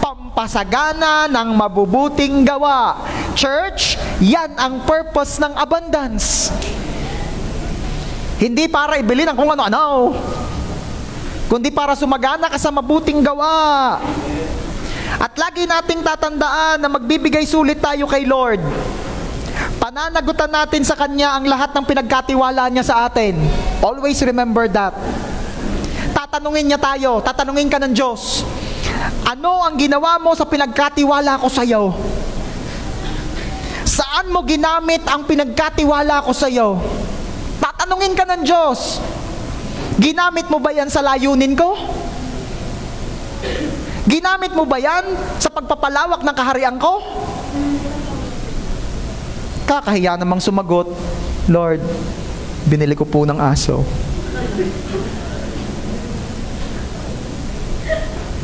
Pampasagana ng mabubuting gawa. Church, yan ang purpose ng abundance. Hindi para ibili ng kung ano-ano, kundi para sumagana ka sa mabuting gawa. At lagi nating tatandaan na magbibigay sulit tayo kay Lord. Pananagutan natin sa Kanya ang lahat ng pinagkatiwala niya sa atin. Always remember that. Tatanungin niya tayo, tatanungin ka ng Diyos, ano ang ginawa mo sa pinagkatiwala ko sa iyo? Saan mo ginamit ang pinagkatiwala ko sa iyo? Tatanungin ka ng Diyos, ginamit mo ba yan sa layunin ko? Ginamit mo ba yan sa pagpapalawak ng kaharian ko? Kakahiya namang sumagot, Lord, binili ko po ng aso.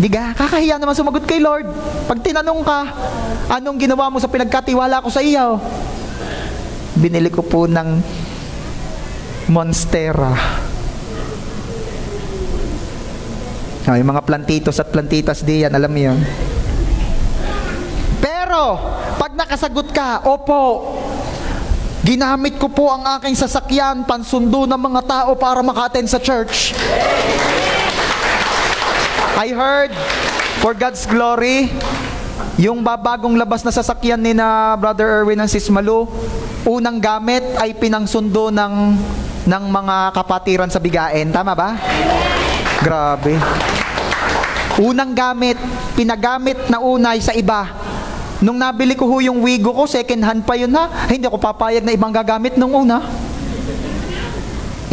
Diga, kakahiya naman sumagot kay Lord. Pag tinanong ka, anong ginawa mo sa pinagkatiwala ko sa iyo? Binili ko po ng Monstera. Yung mga plantitos at plantitas diyan, alam mo yun. Pero, pag nakasagot ka, opo, ginamit ko po ang aking sasakyan, pansundo ng mga tao para maka-attend sa church. I heard, for God's glory, yung bagong labas na sasakyan ni na Brother Erwin ng Sismalu, unang gamit ay pinangsundo ng mga kapatiran sa Bigain. Tama ba? Grabe. Unang gamit, pinagamit na unay sa iba. Nung nabili ko yung Wigo ko, second hand pa yun hindi ako papayag na ibang gagamit nung una.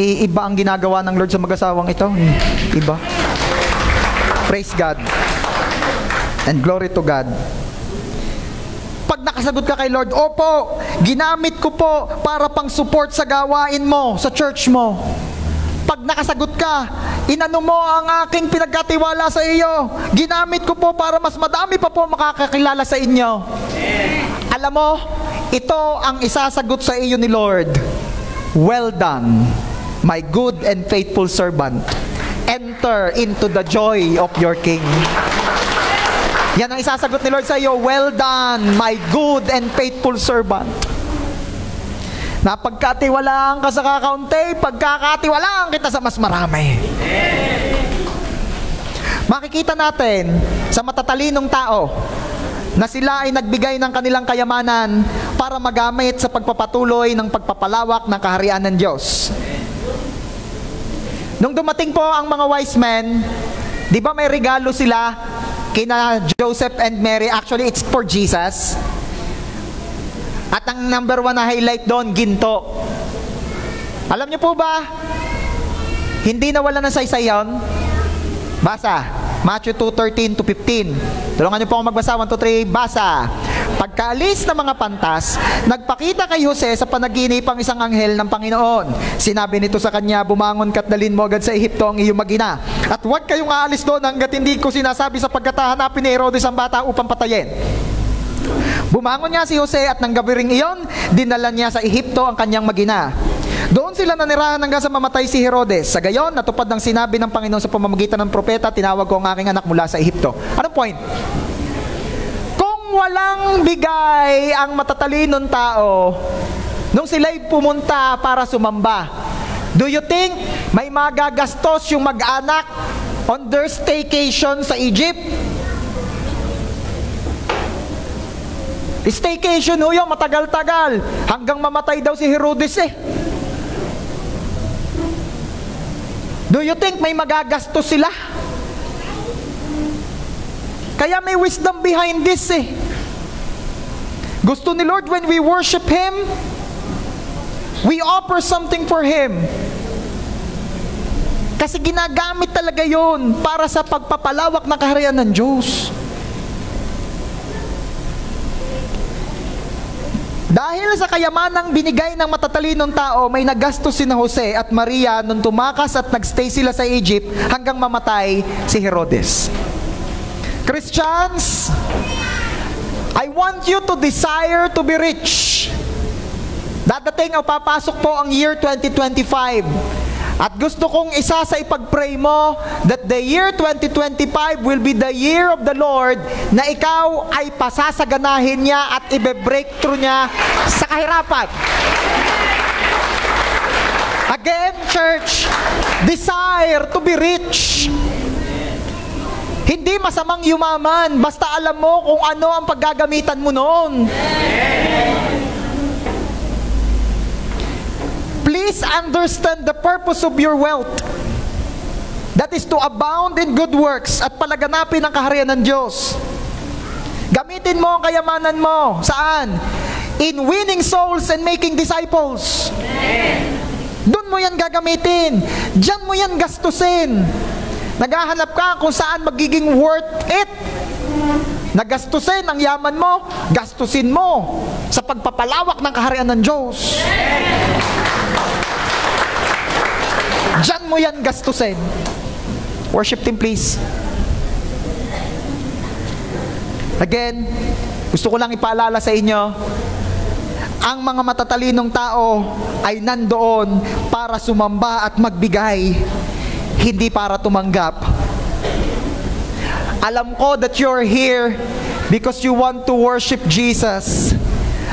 Iba ang ginagawa ng Lord sa mag-asawang ito. Iba. Praise God. And glory to God. Pag nakasagot ka kay Lord, opo, ginamit ko po para pang support sa gawain mo, sa church mo. Pag nakasagot ka, inano mo ang aking pinagkatiwala sa iyo. Ginamit ko po para mas madami pa po makakakilala sa inyo. Alam mo, ito ang isasagot sa iyo ni Lord. Well done, my good and faithful servant. Enter into the joy of your King. Yan ang isasagot ni Lord sa iyo. Well done, my good and faithful servant. Napagkatiwalaan ka sa kakaunti, pagkakatiwalaan kita sa mas marami. Makikita natin sa matatalinong tao na sila ay nagbigay ng kanilang kayamanan para magamit sa pagpapatuloy ng pagpapalawak ng kaharian ng Diyos. Nung dumating po ang mga wise men, di ba may regalo sila kina Joseph and Mary? Actually, it's for Jesus. At ang number 1 na highlight doon, ginto. Alam niyo po ba, hindi nawala ng saysay yun? Basa, Matthew 2:13-15. Tulungan niyo po ako magbasa, 1, 2, 3, basa. Pagkaalis ng mga pantas, nagpakita kay Jose sa panaginip ang isang anghel ng Panginoon. Sinabi nito sa kanya, bumangon ka't dalhin mo agad sa Ehipto ang iyong mag-ina. At huwag kayong aalis doon hanggat hindi ko sinasabi sapagkat hahanapin ni Herodes ang bata upang patayin. Bumangon nga si Jose at nang gabi ring iyon, dinala niya sa Ehipto ang kanyang mag-ina. Doon sila nanirahan hanggang sa mamatay si Herodes. Sa gayon, natupad ng sinabi ng Panginoon sa pamamagitan ng propeta, tinawag ko ang aking anak mula sa Ehipto. Anong point? Kung walang bigay ang matatalinong tao, nung sila'y pumunta para sumamba, do you think may magagastos yung mag-anak on their staycation sa Egypt? Staycation ho yun, matagal-tagal. Hanggang mamatay daw si Herodes eh. Do you think may magagastos sila? Kaya may wisdom behind this eh. Gusto ni Lord when we worship Him, we offer something for Him. Kasi ginagamit talaga yun para sa pagpapalawak ng kaharian ng Diyos. Dahil sa kayamanang binigay ng matatalinong tao, may nagastos si Jose at Maria nung tumakas at nagstay sila sa Egypt hanggang mamatay si Herodes. Christians, I want you to desire to be rich. Dadating o papasok po ang year 2025. At gusto kong isa sa ipag-pray mo that the year 2025 will be the year of the Lord, na ikaw ay pasasaganahin niya at ibe-breakthrough niya sa kahirapan. Again, church, desire to be rich. Hindi masamang yumaman, basta alam mo kung ano ang paggagamitan mo noon. Please understand the purpose of your wealth. That is to abound in good works at palaganapin ang kaharian ng Diyos. Gamitin mo ang kayamanan mo. Saan? In winning souls and making disciples. Doon mo yan gagamitin. Diyan mo yan gastusin. Naghahanap ka kung saan magiging worth it. Nagastusin ang yaman mo, gastusin mo sa pagpapalawak ng kaharian ng Diyos. Diyan mo yan gastusin. Worship team, please. Again, gusto ko lang ipaalala sa inyo, ang mga matatalinong tao ay nandoon para sumamba at magbigay, hindi para tumanggap. Alam ko that you're here because you want to worship Jesus.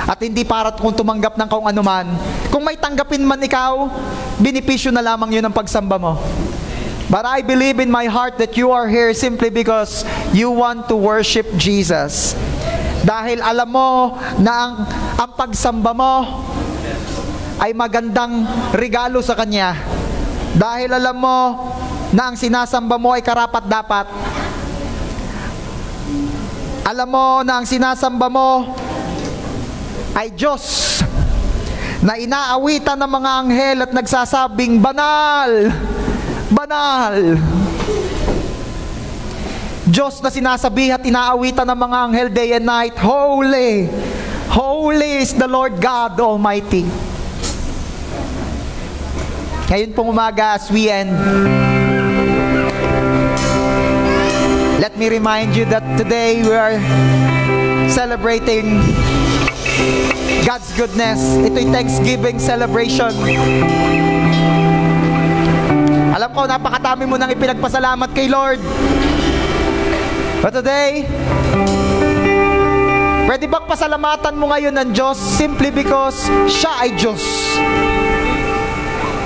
At hindi para kung tumanggap ng kung anuman. Kung may tanggapin man ikaw, binipisyo na lamang yun ang pagsamba mo. But I believe in my heart that you are here simply because you want to worship Jesus. Dahil alam mo na ang pagsamba mo ay magandang regalo sa Kanya. Dahil alam mo na ang sinasamba mo ay karapat-dapat. Alam mo na ang sinasamba mo ay Diyos na inaawitan ng mga anghel at nagsasabing, banal, banal. Diyos na sinasabi at inaawitan ng mga anghel day and night, holy, holy is the Lord God Almighty. Ngayon pong umaga as we end, let me remind you that today we are celebrating God's goodness. Ito'y Thanksgiving celebration. Alam ko, napakadami mo nang ipinagpasalamat kay Lord. But today, pwede bang pasalamatan mo ngayon ng Diyos simply because siya ay Diyos?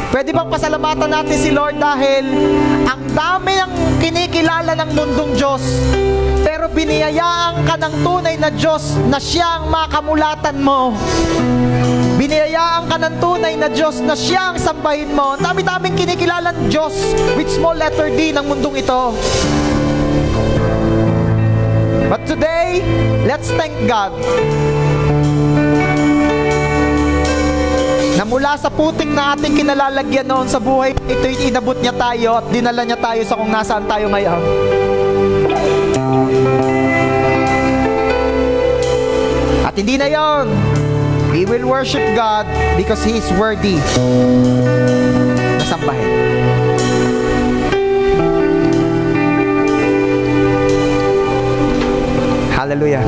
Pwede bang pasalamatan natin si Lord dahil ang dami ng kinikilala ng mundong Diyos, pero biniyayaan ka ng tunay na Diyos na siyang makamulatan mo. Biniyayaan ka ng tunay na Diyos na siyang sambahin mo. Ang dami-daming kinikilalang Diyos with small letter D ng mundong ito. But today, let's thank God na mula sa puting na ating kinalalagyan noon sa buhay, ito'y inabot niya tayo at dinala niya tayo sa kung nasaan tayo ngayon. At hindi na yon. We will worship God because He is worthy na sambahin. Hallelujah.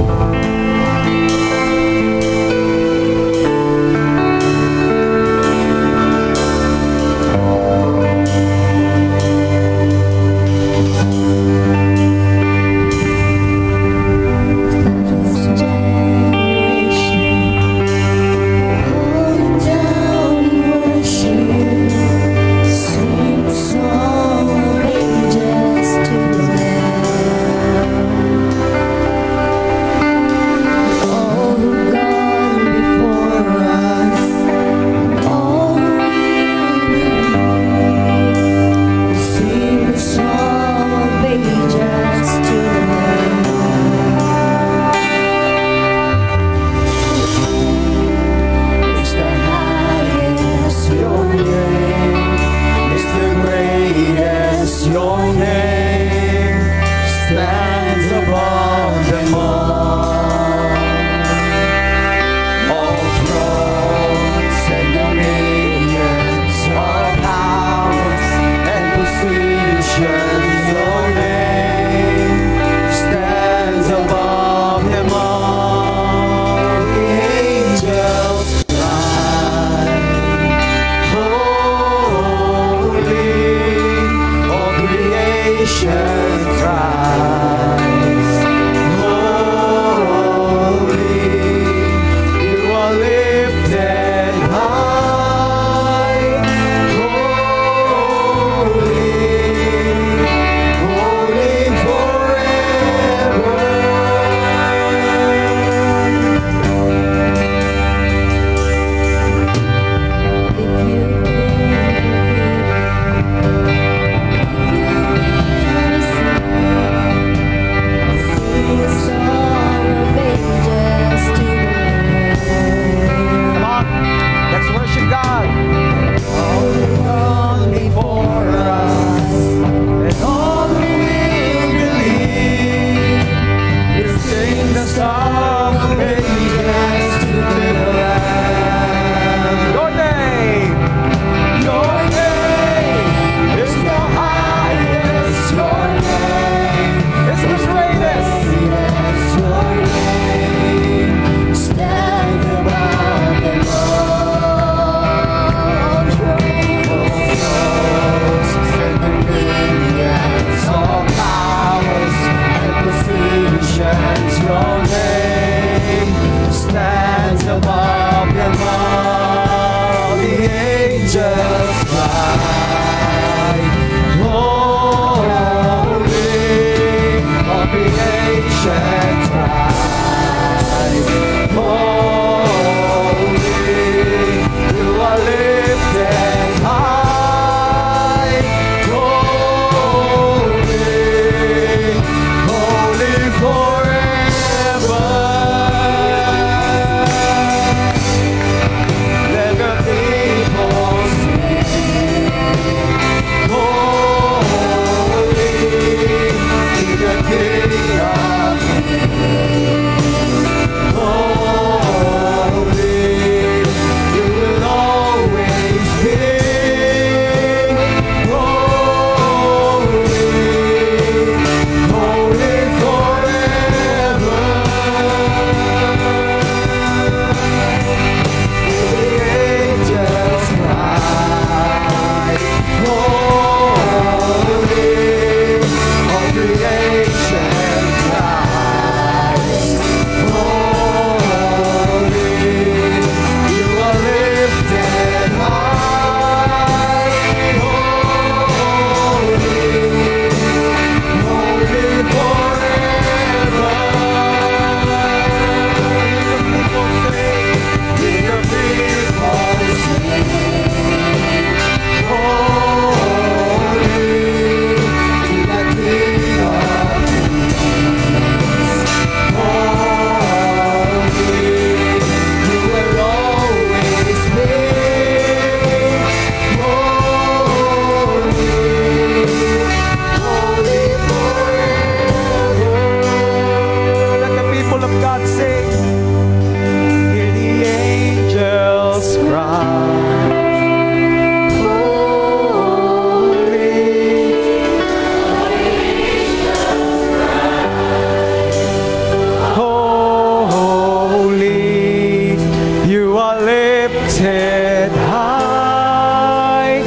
lifted high,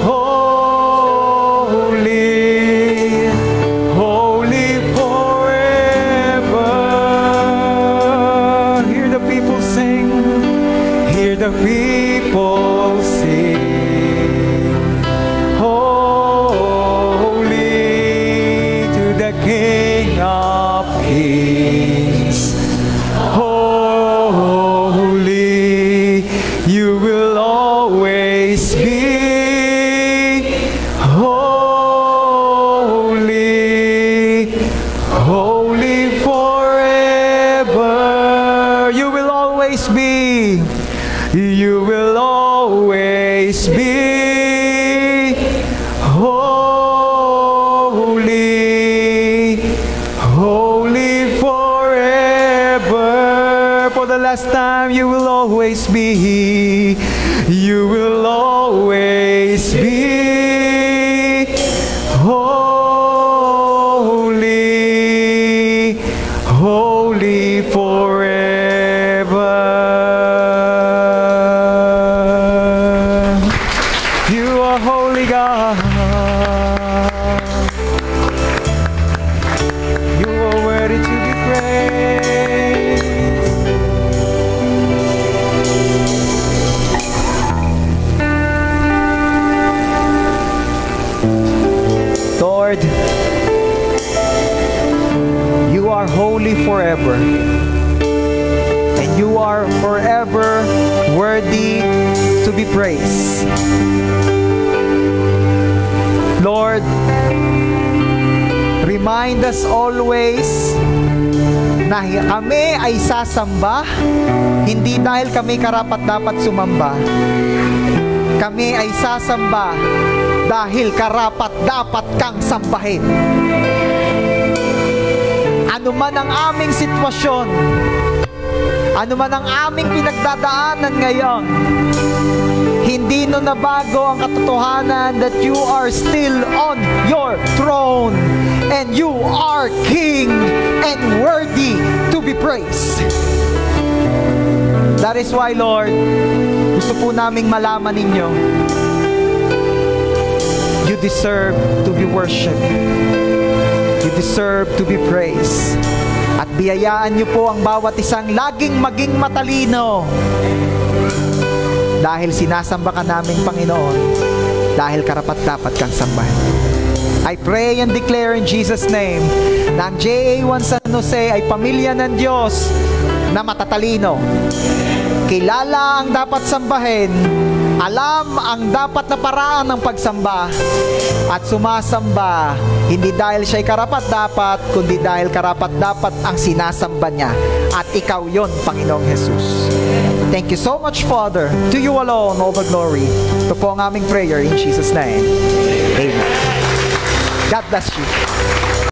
holy, holy forever. Hear the people sing, hear the people sing, holy to the King of Kings. Holy, you will always be. Holy, holy forever. You will always be. You will always be. Holy, holy forever. For the last time, you will always be. You will always be. Holy, holy forever. You are holy God. You are worthy to be praised. Lord, you are holy forever, and you are forever worthy to be praised. Lord, remind us always na kami ay sasamba, hindi dahil kami karapat-dapat sumamba. Kami ay sasamba dahil karapat-dapat kang sambahin. Ano man ang aming sitwasyon, ano man ang aming pinagdadaanan ngayon, hindi no nabago ang katotohanan that you are still on your throne and you are King and worthy to be praised. That is why, Lord, gusto po naming malaman ninyo, you deserve to be worshipped. You deserve to be praised. At biyayaan niyo po ang bawat isang laging maging matalino. Dahil sinasamba ka namin, Panginoon, dahil karapat-dapat kang sambahin. I pray and declare in Jesus' name na ang JA1 San Jose ay pamilya ng Diyos na matatalino. Kilala ang dapat sambahin, alam ang dapat na paraan ng pagsamba, at sumasamba hindi dahil siya'y karapat-dapat, kundi dahil karapat-dapat ang sinasamba niya. At ikaw yon, Panginoong Jesus. Thank you so much, Father. To you alone all the glory. Ito po ang aming prayer in Jesus' name. Amen. God bless you.